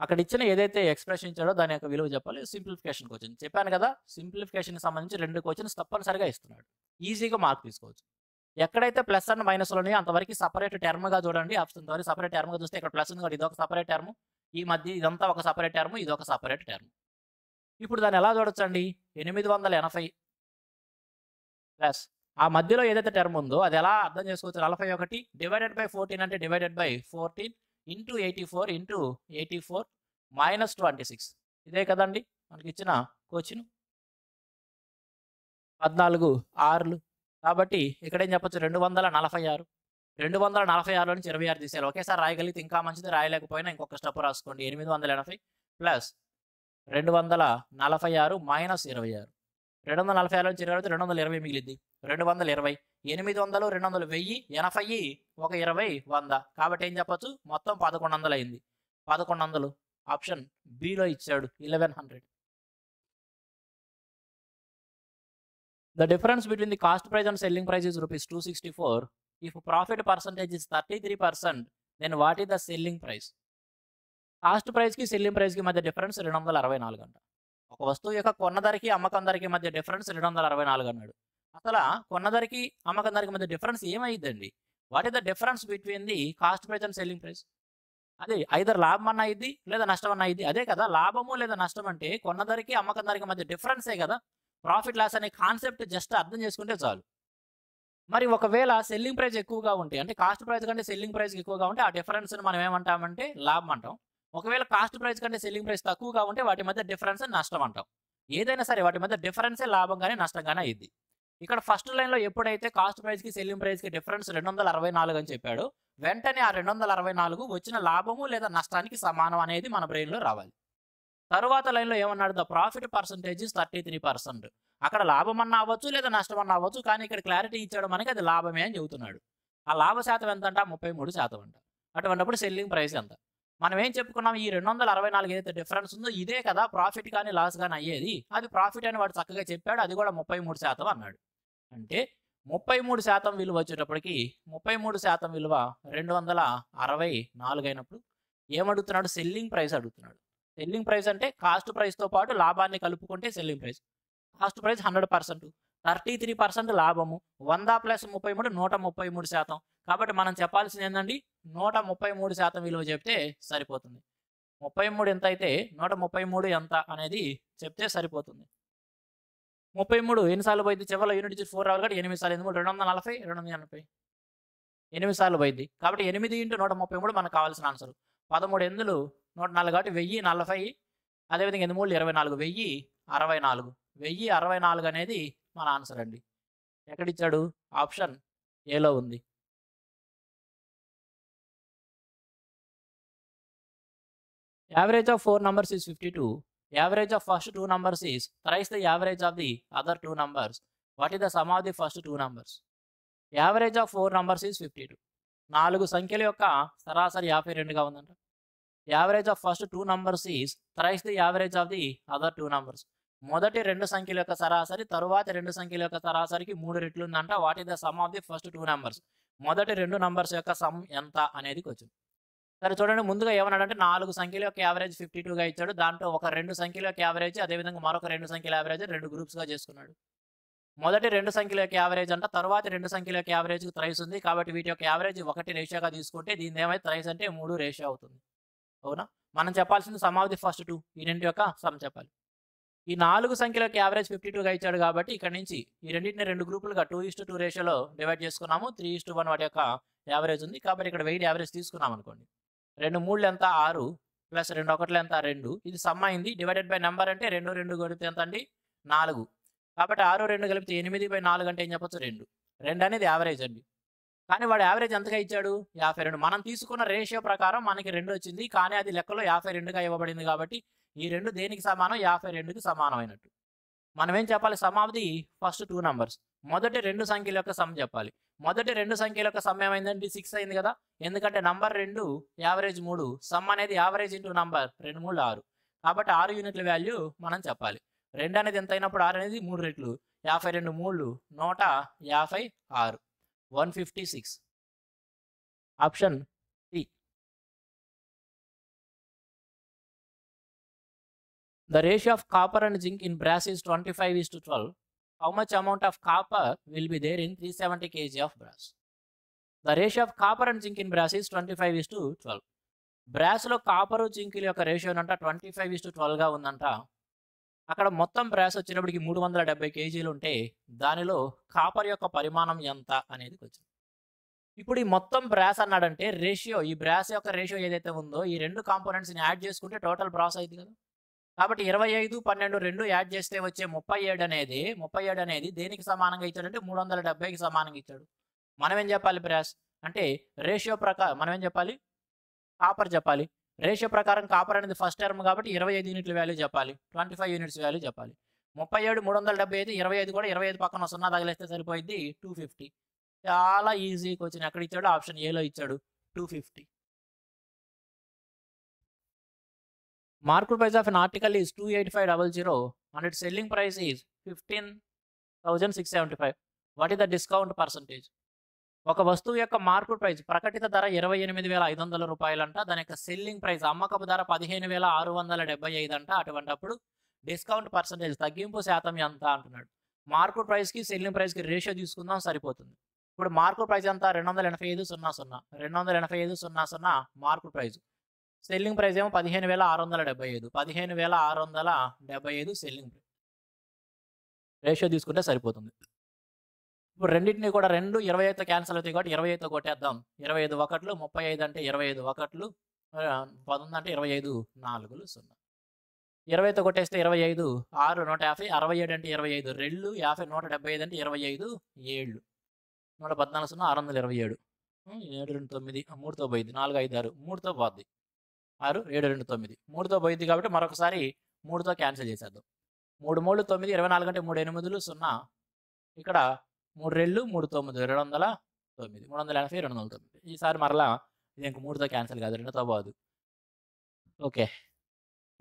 అక్కడ ఇచ్చిన ఏదైతే ఎక్స్ప్రెషన్ ఇచ్చాడో దాని యొక్క విలువ చెప్పాలి. సింప్లిఫికేషన్ క్వశ్చన్ చెప్పాను కదా. సింప్లిఫికేషన్కి సంబంధించి 2 క్వశ్చన్స్ తప్పనిసరిగా ఇస్తున్నాడు. ఈజీగా మార్క్ తీసుకోవచ్చు. ఎక్కడైతే ప్లస్ అండ్ మైనస్లు ఉన్నాయో అంతవరకు సపరేట్ టర్మ్గా చూడండి. అంతవరకు సపరేట్ టర్మ్గా చూస్తే ఇక్కడ ప్లస్ ఉంది, ఇది ఒక సపరేట్ టర్మ్, ఈ మధ్య ఇదంతా ఒక సపరేట్ టర్మ్, ఇది ఒక సపరేట్ టర్మ్. ఇప్పుడు దాన్ని ఎలా చూడొచ్చండి? 880 ప్లస్ ఆ మధ్యలో ఏదైతే టర్మ్ ఉందో అది ఎలా అర్థం చేసుకోవచ్చు? 41 డివైడెడ్ బై 14 అంటే divided by 14 into 84 into 84 minus 26. ఇదే కదండి మనకి ఇచ్చిన క్వశ్చన్. 14 6లు. కాబట్టి ఇక్కడ ఏం చెప్పొచ్చు? 246. 246లో నుంచి 26 తీసేయాలి. ఒకేసారి రాయగలిగితే ఇంకా మంచిది, రాయలేకపోయినా ఇంకొక స్టెప్ రాసుకోండి. 880 ప్లస్ 246 మైనస్ 26. 246 నుంచి 26 220 మిగిలిద్ది. 220 800 200 1000 80 ఒక 20 100. కాబట్టి ఏం చెప్పొచ్చు? మొత్తం 1100 అయింది. 1100 ఆప్షన్ బిలో ఇచ్చాడు 1100. The difference between the cost price and selling price is rupees 264. If profit percentage is 33%, then what is the selling price? Cost ప్రైస్కి సెల్లింగ్ ప్రైస్కి మధ్య డిఫరెన్స్ 264 అంట. ఒక వస్తువు యొక్క కొన్న ధరకి అమ్మకం ధరకి మధ్య డిఫరెన్స్ 264 అన్నాడు. అసలు కొన్న ధరకి అమ్మకం ధరకి మధ్య డిఫరెన్స్ ఏమైందండి? What is the difference between the cost price and selling price? అదే ఐదర్ లాభం అన్న అయింది లేదా నష్టం అన్న అయింది. అదే కదా లాభము లేదా నష్టం అంటే కొన్న ధరకి అమ్మకం ధరకి మధ్య డిఫరెన్సే కదా. ప్రాఫిట్ లాస్ అనే కాన్సెప్ట్ జస్ట్ అర్థం చేసుకుంటే చాలు. మరి ఒకవేళ సెల్లింగ్ ప్రైస్ ఎక్కువగా ఉంటే అంటే కాస్ట్ ప్రైస్ కంటే సెల్లింగ్ ప్రైస్ ఎక్కువగా ఉంటే ఆ డిఫరెన్స్ని మనం ఏమంటామంటే లాభం అంటాం. ఒకవేళ కాస్ట్ ప్రైస్ కంటే సెల్లింగ్ ప్రైస్ తక్కువగా ఉంటే వాటి మధ్య డిఫరెన్స్ నష్టం అంటాం. ఏదైనా సరే వాటి మధ్య డిఫరెన్సే లాభం కానీ నష్టం కానీ అయింది. ఇక్కడ ఫస్ట్ లైన్లో ఎప్పుడైతే కాస్ట్ ప్రైస్కి సెల్లింగ్ ప్రైస్కి డిఫరెన్స్ 264 అని చెప్పాడో వెంటనే ఆ 264 వచ్చిన లాభము లేదా నష్టానికి సమానం అనేది మన బ్రెయిన్లో రావాలి. తరువాత లైన్లో ఏమన్నాడు? The profit percentage is 33%. అక్కడ లాభం అన్న అవ్వచ్చు లేదా నష్టం అన్న అవ్వచ్చు, కానీ ఇక్కడ క్లారిటీ ఇచ్చాడు మనకి అది లాభమే అని చెబుతున్నాడు. ఆ లాభ శాతం ఎంత అంట? 33% అంట. అటువంటిప్పుడు సెల్లింగ్ ప్రైస్ ఎంత? మనం ఏం చెప్పుకున్నాం? ఈ 264 ఏదైతే డిఫరెన్స్ ఉందో ఇదే కదా ప్రాఫిట్ కానీ లాస్ కానీ అయ్యేది. అది ప్రాఫిట్ అని వాడు చక్కగా చెప్పాడు. అది కూడా 33% అన్నాడు. అంటే 33% విలువ వచ్చేటప్పటికి 33% విలువ 264 అయినప్పుడు ఏమడుగుతున్నాడు? సెల్లింగ్ ప్రైస్ అడుగుతున్నాడు. సెల్లింగ్ ప్రైస్ అంటే కాస్ట్ ప్రైస్తో పాటు లాభాన్ని కలుపుకుంటే సెల్లింగ్ ప్రైస్. కాస్ట్ ప్రైస్ 100%, 33% లాభము, 100 + 33 133%. కాబట్టి మనం చెప్పాల్సింది ఏంటండి, 133% విలువ చెప్తే సరిపోతుంది. 33 ఎంత అయితే 133 ఎంత అనేది చెప్తే సరిపోతుంది. 33 ఎన్నిసార్లు పోయింది, చివరిలో యూనిట్ డిజిట్ 4 రావాలి కాబట్టి 8 సార్లు 8 240 280 8 సార్లు పోయింది. కాబట్టి 8 × 133 మనకు కావాల్సిన ఆన్సర్. 13 ఎందులు 104 కాబట్టి 1040, అదేవిధంగా 8 3 24, 1064. 1064 అనేది మన ఆన్సర్ అండి. ఎక్కడిచ్చాడు, ఆప్షన్ ఏలో ఉంది. Average of 4 numbers is 52. Average of first 2 numbers is thrice the average of the other 2 numbers. What is the sum of the first 2 numbers? Average of 4 numbers is 52. 4 సంఖ్యల యొక్క సరాసరి 52గా ఉందంట. Average of first 2 numbers is thrice the average of the other 2 numbers. మొదటి 2 సంఖ్యల యొక్క సరాసరి తరువాతి 2 సంఖ్యల యొక్క సరాసరికి 3 రెట్లు ఉందంట. What is the sum of the first 2 numbers? మొదటి 2 నంబర్స్ యొక్క సమ్ ఎంత అనేది క్వశ్చన్. సరే చూడండి, ముందుగా ఏమన్నాడంటే 4 సంఖ్యల యొక్క యావరేజ్ 52గా ఇచ్చాడు. దాంట్లో ఒక 2 సంఖ్యల యొక్క యావరేజ్, అదేవిధంగా మరొక 2 సంఖ్యల యావరేజ్ 2 గ్రూప్స్గా చేసుకున్నాడు. మొదటి 2 సంఖ్యల యొక్క యావరేజ్ అంట, తరువాతి 2 సంఖ్యల యొక్క యావరేజ్కి త్రైస్ ఉంది. కాబట్టి వీటి యొక్క యావరేజ్ 1 రేషియోగా తీసుకుంటే దీని ఏమైతే త్రైస్ అంటే 3 రేషియో అవుతుంది. అవునా? మనం చెప్పాల్సింది సమ్ ఆఫ్ ది ఫస్ట్ 2, ఈ రెండింటి యొక్క సమ్ చెప్పాలి. ఈ 4 సంఖ్యల యొక్క యావరేజ్ 52గా ఇచ్చాడు కాబట్టి ఇక్కడ నుంచి ఈ రెండింటిని 2 గ్రూపులుగా 2:2 రేషియోలో డివైడ్ చేసుకున్నాము. 3:1 వాటి యొక్క యావరేజ్ ఉంది. కాబట్టి ఇక్కడ వెయిట్ యావరేజ్ తీసుకున్నాం అనుకోండి. 2 3 ఎంత 6 ప్లస్ 2 1 ఎంత 2, ఇది సమ్ అయింది. డివైడెడ్ బై నెంబర్ అంటే 2 2 కలిపితే ఎంత అండి 4. కాబట్టి 6 2 కలిపితే 8/4 అంటే ఏం చెప్పొచ్చు 2. 2 అనేది యావరేజ్ అండి. కానీ వాడు యావరేజ్ ఎంతగా ఇచ్చాడు 52. మనం తీసుకున్న రేషియో ప్రకారం మనకి 2 వచ్చింది. కానీ అది లెక్కలో 52గా ఇవ్వబడింది కాబట్టి ఈ 2 దేనికి సమానం, 52కి సమానమైనట్టు. మనం ఏం చెప్పాలి, some of the first 2 numbers. మొదటి 2 సంఖ్యల యొక్క సమ్ చెప్పాలి. మొదటి 2 సంఖ్యల యొక్క సమ్ ఏమైందండి 6 అయింది కదా. ఎందుకంటే నంబర్ 2 యావరేజ్ 3, సమ్ అనేది యావరేజ్ ఇంటూ నంబర్ 2 3 6. కాబట్టి 6 యూనిట్ల వాల్యూ మనం చెప్పాలి. 2 అనేది ఎంత అయినప్పుడు 6 అనేది 3 రెట్లు. 52 3 156, 156. Option C. The ratio of copper and zinc in brass is 25:12. How much amount of copper will be there in 370 kg of brass? The ratio of copper and zinc in brass is 25:12. బ్రాస్లో కాపరు జింకుల యొక్క ratio అంట 25:12గా ఉందంట. అక్కడ మొత్తం brass వచ్చినప్పటికి 370 కేజీలు ఉంటే దానిలో copper యొక్క పరిమాణం ఎంత అనేది వచ్చింది. ఇప్పుడు ఈ మొత్తం బ్రాస్ అన్నాడంటే రేషియో, ఈ బ్రాస్ యొక్క రేషియో ఏదైతే ఉందో ఈ 2 కాంపోనెంట్స్ని యాడ్ చేసుకుంటే టోటల్ బ్రాస్ అయింది కదా. కాబట్టి 25 12 2 యాడ్ చేస్తే వచ్చే 37 అనేది దేనికి సమానంగా ఇచ్చాడంటే 370కి సమానంగా ఇచ్చాడు. మనం ఏం చెప్పాలి, బ్రాస్ అంటే రేషియో ప్రకారం మనం ఏం చెప్పాలి, కాపర్ చెప్పాలి. రేషియో ప్రకారం కాపర్ అనేది ఫస్ట్ టర్మ్ కాబట్టి 25 యూనిట్ల వాల్యూ చెప్పాలి, 25 యూనిట్స్ వాల్యూ చెప్పాలి. 37 370 అయితే 25 కూడా 25 పక్కన 0 తగిలేస్తే సరిపోయింది 250. చాలా ఈజీ క్వశ్చన్. ఎక్కడ ఇచ్చాడు, ఆప్షన్ ఏలో ఇచ్చాడు 250. Market price of an article is 28500 and its selling price is 15,675. What is the discount percentage? ఒక వస్తువు యొక్క మార్కెట్ ప్రైస్ ప్రకటిత ధర 28,500 రూపాయలంట. దాని యొక్క సెల్లింగ్ ప్రైస్ అమ్మకపు ధర 15,675 అంట. అటువంటిప్పుడు డిస్కౌంట్ పర్సంటేజ్ తగ్గింపు శాతం ఎంత అంటున్నాడు. మార్కెట్ ప్రైస్కి సెల్లింగ్ ప్రైస్కి రేషియో తీసుకుందాం సరిపోతుంది. ఇప్పుడు మార్కెట్ ప్రైస్ ఎంత 285.00, 285.00 మార్కెట్ ప్రైస్. సెల్లింగ్ ప్రైస్ ఏమో 15,675, 15,675 సెల్లింగ్ ప్రైస్. రేషియో తీసుకుంటే సరిపోతుంది. ఇప్పుడు రెండింటిని కూడా 2 25తో క్యాన్సిల్ అవుతాయి కాబట్టి 25తో కొట్టేద్దాం. 25 1లు 35 అంటే 25 1లు 19 అంటే 25 4లు 0. 20తో కొట్టేస్తే 25 6 150, 67 అంటే 25 2 50 175 అంటే 25 7 114 627 7 2 9 3తో పోయింది 4 5 6 3తో పోద్ది 6 7 2 9 3తో పోయింది కాబట్టి మరొకసారి 3తో క్యాన్సిల్ చేసేద్దాం. 3 3 9 24 అంటే 3 8 0. ఇక్కడ 3 2 3 9 209 380 209. ఈసారి మరలా ఇది ఇంక 3తో క్యాన్సిల్ కాదు, 2తో పోదు. ఓకే,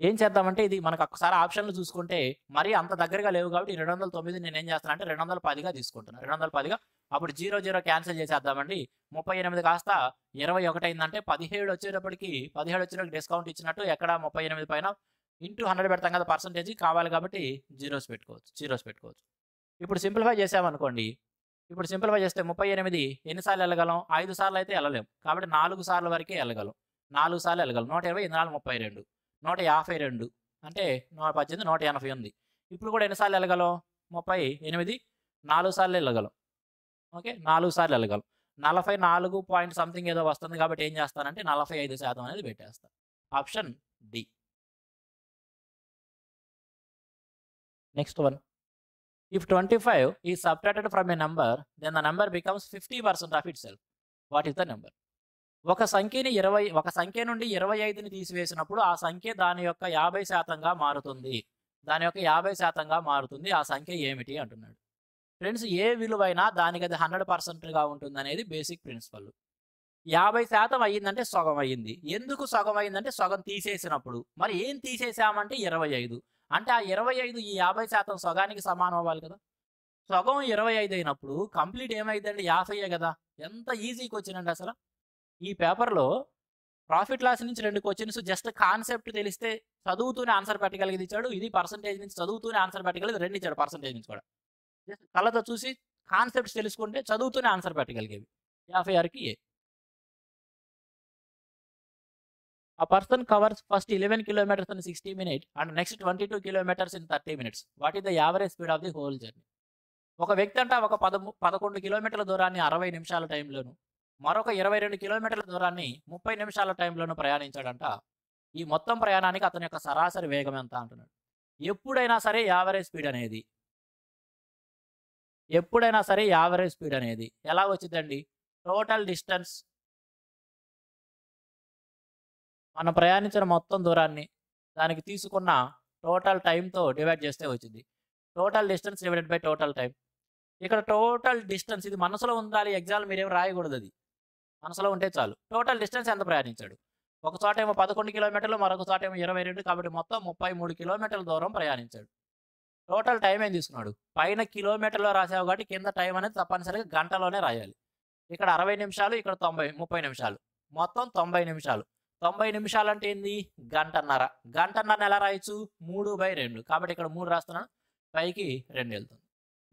ఏం చేద్దామంటే ఇది మనకు ఒకసారి ఆప్షన్లు చూసుకుంటే మరీ అంత దగ్గరగా లేవు కాబట్టి 209 నేను ఏం చేస్తాను అంటే 210గా తీసుకుంటున్నాను. 210గా అప్పుడు 0, 0 క్యాన్సిల్ చేసేద్దామండి. 38 కాస్త 21 అయిందంటే 17 వచ్చేటప్పటికి 17 వచ్చేటప్పటికి డిస్కౌంట్ ఇచ్చినట్టు ఎక్కడ 38 పైన ఇంటూ 100 పెడతాం కదా పర్సెంటేజ్ కావాలి కాబట్టి జీరోస్ పెట్టుకోవచ్చు. ఇప్పుడు సింప్లిఫై చేసామనుకోండి. ఇప్పుడు సింప్లిఫై చేస్తే 38 ఎన్నిసార్లు వెళ్ళగలం? 5 సార్లు అయితే వెళ్ళలేం. కాబట్టి 4 సార్ల వరకే వెళ్ళగలం. 4 సార్లు వెళ్ళగలం. 120, 4, 32, 152 అంటే 18, 180 ఉంది. ఇప్పుడు కూడా ఎన్నిసార్లు వెళ్ళగలం? 38 4 సార్లు వెళ్ళగలం. ఓకే, 4 సార్లు వెళ్ళగలం. 44 పాయింట్ సంథింగ్ ఏదో వస్తుంది కాబట్టి ఏం చేస్తానంటే 45% అనేది పెట్టేస్తాను. Option D. Next one. If 25 is subtracted from a number, then the number becomes 50% of itself. What is the number? ఒక సంఖ్య నుండి 25ని తీసివేసినప్పుడు ఆ సంఖ్య దాని యొక్క 50%గా మారుతుంది. ఆ సంఖ్య ఏమిటి అంటున్నాడు. ఫ్రెండ్స్, ఏ విలువైనా దానికి అది 100%గా ఉంటుంది అనేది బేసిక్ ప్రిన్సిపల్. 50% అయ్యిందంటే సగం అయ్యింది. ఎందుకు సగం అయ్యిందంటే సగం తీసేసినప్పుడు. మరి ఏం తీసేసామంటే 25. అంటే ఆ 25 ఈ 50% సగానికి సమానం అవ్వాలి కదా. సగం 25 అయినప్పుడు కంప్లీట్ ఏమైందండి? 50 కదా. ఎంత ఈజీ క్వశ్చన్ అండి అసలు. ఈ పేపర్లో ప్రాఫిట్ లాస్ నుంచి 2 క్వశ్చన్స్ జస్ట్ కాన్సెప్ట్ తెలిస్తే చదువుతూనే ఆన్సర్ పెట్టగలిగేది ఇచ్చాడు. ఇది పర్సంటేజ్ నుంచి చదువుతూనే ఆన్సర్ పెట్టగలిగేది 2 ఇచ్చాడు. పర్సంటేజ్ నుంచి కూడా జస్ట్ కళ్ళతో చూసి కాన్సెప్ట్స్ తెలుసుకుంటే చదువుతూనే ఆన్సర్ పెట్టగలిగేవి. 56కి A. A person covers first 11 kilometers in 60 minutes and next 22 kilometers in 30 minutes. What is the average speed of the whole journey? ఒక వ్యక్తి అంట ఒక 11 కిలోమీటర్ల దూరాన్ని 60 నిమిషాల టైంలోను, మరొక 22 కిలోమీటర్ల దూరాన్ని 30 నిమిషాల టైంలోను ప్రయాణించాడంట. ఈ మొత్తం ప్రయాణానికి అతని యొక్క సరాసరి వేగం ఎంత అంటున్నాడు. ఎప్పుడైనా సరే యావరేజ్ స్పీడ్ అనేది ఎలా వచ్చిందండి? టోటల్ డిస్టెన్స్, మనం ప్రయాణించిన మొత్తం దూరాన్ని దానికి తీసుకున్న టోటల్ టైంతో డివైడ్ చేస్తే వచ్చింది. Total distance divided by total time. ఇక్కడ టోటల్ డిస్టెన్స్ ఇది మనసులో ఉండాలి. ఎగ్జామ్ మీరేం రాయకూడదు, అది మనసులో ఉంటే చాలు. టోటల్ డిస్టెన్స్ ఎంత ప్రయాణించాడు? ఒక చోట ఏమో 11 కిలోమీటర్లు, మరొక చోట ఏమో 22, కాబట్టి మొత్తం 33 కిలోమీటర్ల దూరం ప్రయాణించాడు. టోటల్ టైం ఏం తీసుకున్నాడు? పైన కిలోమీటర్లో రాసావు కాబట్టి కింద టైం అనేది తప్పనిసరిగా గంటలోనే రాయాలి. ఇక్కడ 60 నిమిషాలు, ఇక్కడ 30 నిమిషాలు, మొత్తం 90 నిమిషాలు. 90 నిమిషాలు అంటే ఏంది? గంటన్నర. గంటన్నర ఎలా రాయొచ్చు? 3/2. కాబట్టి ఇక్కడ 3 రాస్తున్నాను, పైకి 2 వెళ్తుంది.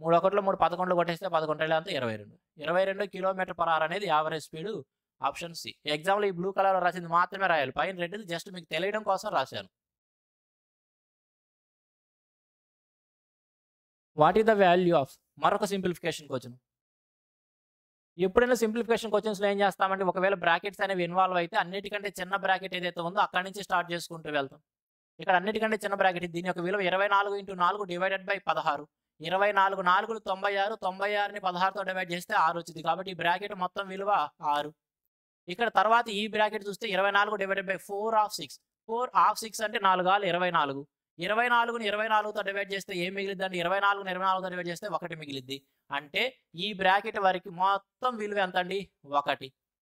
3 1 3 11 కొట్టేస్తే 11 అంతా 22 km/h అనేది యావరేజ్ స్పీడ్. Option C. ఎగ్జామ్లో ఈ బ్లూ కలర్లో రాసింది మాత్రమే రాయాలి, పైన రెడ్ది జస్ట్ మీకు తెలియడం కోసం రాశాను. What is the value of మరొక సింప్లిఫికేషన్ క్వశ్చన్. ఎప్పుడైనా సింప్లిఫికేషన్ క్వశ్చన్స్లో ఏం చేస్తామంటే ఒకవేళ బ్రాకెట్స్ అనేవి ఇన్వాల్వ్ అయితే అన్నిటికంటే చిన్న బ్రాకెట్ ఏదైతే ఉందో అక్కడి నుంచి స్టార్ట్ చేసుకుంటూ వెళ్తాం. ఇక్కడ అన్నిటికంటే చిన్న బ్రాకెట్, దీని యొక్క విలువ 24 × 4 డివైడెడ్ బై 16. 24 4 96, 96ని 16తో డివైడ్ చేస్తే 6 వచ్చింది. కాబట్టి ఈ బ్రాకెట్ మొత్తం విలువ 6. ఇక్కడ తర్వాత ఈ బ్రాకెట్ చూస్తే 24 డివైడెడ్ బై 4 ఆఫ్ 6. 4 ఆఫ్ 6 అంటే 4 ఆలు 24. 24ని 24తో డివైడ్ చేస్తే ఏం మిగిలిద్ది అంటే 24ని 24తో డివైడ్ చేస్తే 1 మిగిలిద్ది. అంటే ఈ బ్రాకెట్ వరకు మొత్తం విలువ ఎంత అండి? 1.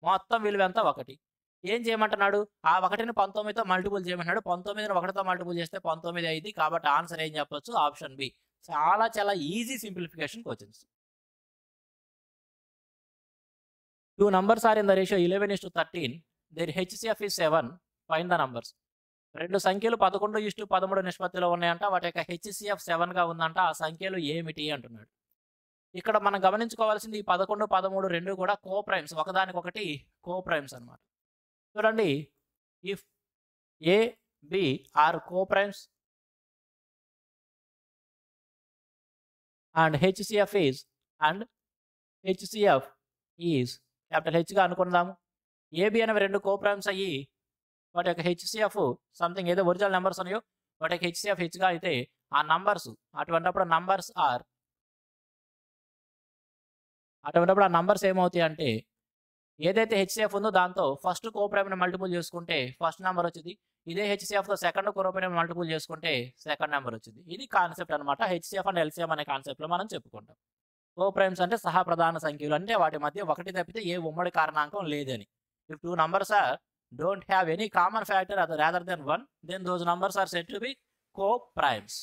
మొత్తం విలువ ఎంత? 1. ఏం చేయమంటున్నాడు? ఆ 1ని 19తో మల్టిపుల్ చేయమంటున్నాడు. 19ని 1తో మల్టిపుల్ చేస్తే 19 అయింది. కాబట్టి ఆన్సర్ ఏం చెప్పొచ్చు? Option B. చాలా easy simplification questions. 2 numbers are in the ratio 11:13. Their HCF is 7. Find the numbers. 2 సంఖ్యలు 11:13 నిష్పత్తిలో ఉన్నాయంట. వాటి యొక్క HCF 7గా ఉందంట. ఆ సంఖ్యలు ఏమిటి అంటున్నాడు. ఇక్కడ మనం గమనించుకోవాల్సింది ఈ 11, 13 రెండు కూడా కోప్రైమ్స్, ఒకదానికొకటి కోప్రైమ్స్ అన్నమాట. చూడండి, if A B are coprimes and HCF is capital హెచ్గా అనుకుందాము. ఏబి అనేవి 2 కోప్రైమ్స్ అయ్యి వాటి యొక్క HCF సంథింగ్ ఏదో ఒరిజినల్ నెంబర్స్ ఉన్నాయో వాటి యొక్క HCF హెచ్గా అయితే ఆ నంబర్స్ అటువంటిప్పుడు ఆ నంబర్స్ ఏమవుతాయి అంటే ఏదైతే HCF ఉందో దాంతో ఫస్ట్ కోప్రైమ్ని మల్టిపుల్ చేసుకుంటే ఫస్ట్ నెంబర్ వచ్చింది. ఇదే HCFతో సెకండ్ కోప్రైమ్ మల్టిపుల్ చేసుకుంటే సెకండ్ నెంబర్ వచ్చింది. ఇది కాన్సెప్ట్ అనమాట. HCF అండ్ LCM అనే కాన్సెప్ట్లో మనం చెప్పుకుంటాం. కోప్రైమ్స్ అంటే సహప్రధాన సంఖ్యలు, అంటే వాటి మధ్య ఒకటి తప్పితే ఏ ఉమ్మడి కారణాంకం లేదని. If 2 numbers don't have any common factor rather than 1, then those numbers are said to be co-primes.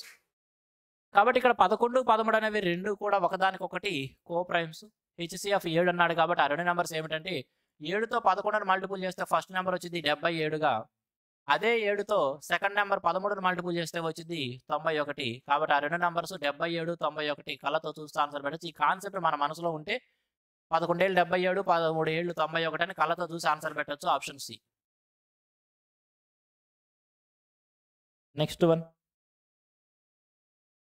కాబట్టి ఇక్కడ 11, 13 అనేవి 2 కూడా ఒకదానికొకటి కోప్రైమ్స్. హెచ్సిఎఫ్ 7 అన్నాడు కాబట్టి ఆ రెండు నెంబర్స్ ఏమిటంటే 7తో 11ని మల్టిపుల్ చేస్తే ఫస్ట్ నెంబర్ వచ్చింది 77గా. అదే 7తో సెకండ్ నెంబర్ 13ని మల్టిపుల్ చేస్తే వచ్చింది 91. కాబట్టి ఆ రెండు నెంబర్స్ 77, 91 కళ్ళతో చూస్తే ఆన్సర్ పెట్టొచ్చు. ఈ కాన్సెప్ట్ మన మనసులో ఉంటే 11 ఏళ్ళు 77, 13 ఏళ్ళు 91 అని కళ్ళతో చూసి ఆన్సర్ పెట్టొచ్చు. Option C. Next one.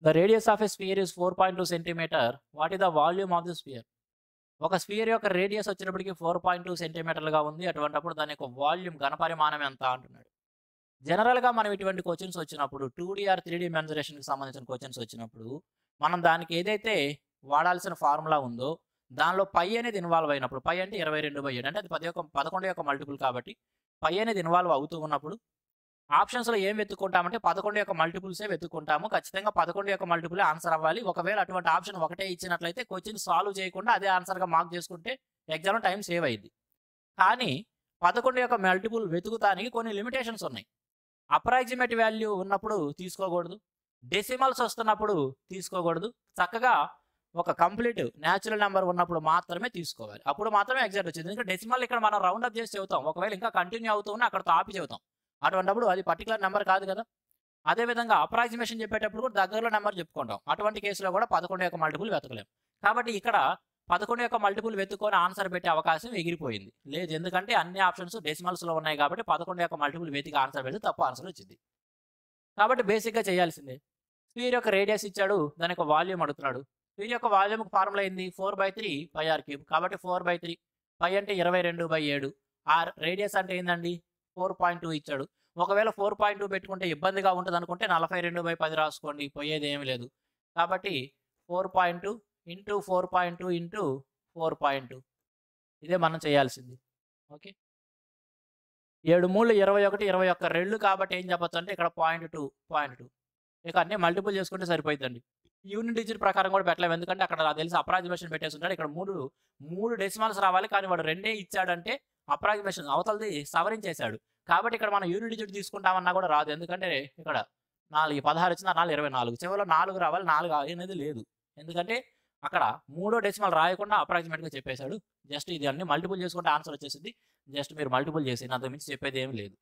The radius of a sphere is 4.2 centimetre. What is the volume of the sphere? ఒక స్పియర్ యొక్క రేడియస్ వచ్చేటప్పటికి 4.2 సెంటీమీటర్లుగా ఉంది. అటువంటిప్పుడు దాని యొక్క వాల్యూమ్ ఘనపరిమాణం ఎంత అంటున్నాడు. జనరల్‌గా మనం ఇటువంటి క్వెషన్స్ వచ్చినప్పుడు 2D ఆర్ 3D మెన్సురేషన్‌కి సంబంధించిన క్వెషన్స్ వచ్చినప్పుడు మనం దానికి ఏదైతే వాడాల్సిన ఫార్ములా ఉందో దానిలో పై అనేది ఇన్వాల్వ్ అయినప్పుడు, పై అంటే 22/7 అంటే అది 11 యొక్క మల్టిపుల్ కాబట్టి పై అనేది ఇన్వాల్వ్ అవుతూ ఉన్నప్పుడు ఆప్షన్స్‌లో ఏం వెతుక్కుంటామంటే 11 యొక్క మల్టిపుల్సే వెతుక్కుంటాము. ఖచ్చితంగా 11 యొక్క మల్టిపులే ఆన్సర్ అవ్వాలి. ఒకవేళ అటువంటి ఆప్షన్ ఒకటే ఇచ్చినట్లయితే క్వెషన్ సాల్వ్ చేయకుండా అదే ఆన్సర్‌గా మార్క్ చేసుకుంటే ఎగ్జామ్‌లో టైం సేవ్ అయ్యిద్ది. కానీ 11 యొక్క మల్టిపుల్ వెతుకుతానికి కొన్ని లిమిటేషన్స్ ఉన్నాయి. అప్రాక్సిమేట్ వాల్యూ ఉన్నప్పుడు తీసుకోకూడదు. డెసిమల్స్ వస్తున్నప్పుడు తీసుకోకూడదు. చక్కగా ఒక కంప్లీట్ న్యాచురల్ నెంబర్ ఉన్నప్పుడు మాత్రమే తీసుకోవాలి. అప్పుడు మాత్రమే ఎగ్జాక్ట్ వచ్చింది. ఎందుకంటే డెసిమల్ ఇక్కడ మనం రౌండ్ అప్ చేసి చెబుతాం. ఒకవేళ ఇంకా కంటిన్యూ అవుతూ ఉన్నా అక్కడితో ఆపి చెబుతాం. అటువంటప్పుడు అది పర్టికులర్ నెంబర్ కాదు కదా! అదేవిధంగా అప్రాక్సిమేషన్ చెప్పేటప్పుడు కూడా దగ్గరలో నెంబర్ చెప్పుకుంటాం. అటువంటి కేసులో కూడా 11 యొక్క మల్టిపుల్ వెతకలేం. కాబట్టి ఇక్కడ 11 యొక్క మల్టిపుల్ వెతుక్కొని ఆన్సర్ పెట్టే అవకాశం ఎగిరిపోయింది. లేదు, ఎందుకంటే అన్ని ఆప్షన్స్ డెసిమల్స్‌లో ఉన్నాయి కాబట్టి 11 యొక్క మల్టిపుల్ వెతికి ఆన్సర్ పెడితే తప్పు ఆన్సర్ వచ్చింది. కాబట్టి బేసిక్‌గా చేయాల్సిందే. స్పియర్ యొక్క రేడియస్ ఇచ్చాడు. దాని యొక్క వాల్యూమ్ అడుగుతున్నాడు. స్పియర్ యొక్క వాల్యూమ్‌కి ఫార్ములా ఏంది? 4/3 πr³ కాబట్టి 4/3 π అంటే 22/7 r రేడియస్ అంటే ఏందండి? 4.2 ఇచ్చాడు. ఒకవేళ 4.2 పెట్టుకుంటే ఇబ్బందిగా ఉంటదనుకుంటే 42/10 రాసుకోండి. పోయేదేమీ లేదు. కాబట్టి 4.2 ఇంటూ 4.2 ఇంటూ 4.2 ఇదే మనం చేయాల్సింది. ఓకే. 7 3 21, 21 రెళ్ళు కాబట్టి ఏం చెప్పొచ్చంటే ఇక్కడ 0.2 ఇక అన్నీ మల్టిపుల్ చేసుకుంటే సరిపోయిద్దండి. యూనిట్ డిజిట్ ప్రకారం కూడా పెట్టలేము. ఎందుకంటే అక్కడ నాకు తెలిసి అప్రాక్సిమేషన్ పెట్టేసుంటాడు. ఇక్కడ 3 డెసిమల్స్ రావాలి. కానీ వాడు రెండే ఇచ్చాడంటే అప్రాక్సిమేషన్ అవతలది సవరించేశాడు. కాబట్టి ఇక్కడ మనం యూనిట్ డిజిట్ తీసుకుంటామన్నా కూడా రాదు. ఎందుకంటే ఇక్కడ 4 16 వచ్చిందా 4 24 చివరిలో 4 రావాలి. 4 అనేది లేదు. ఎందుకంటే అక్కడ మూడో డెసిమల్ రాయకుండా అప్రాక్సిమేట్‌గా చెప్పేశాడు. జస్ట్ ఇది అన్ని మల్టిపుల్ చేసుకుంటే ఆన్సర్ వచ్చేసిద్ది. జస్ట్ మీరు మల్టిపుల్ చేసేయండి. అంతకు మించి చెప్పేది ఏమీ లేదు.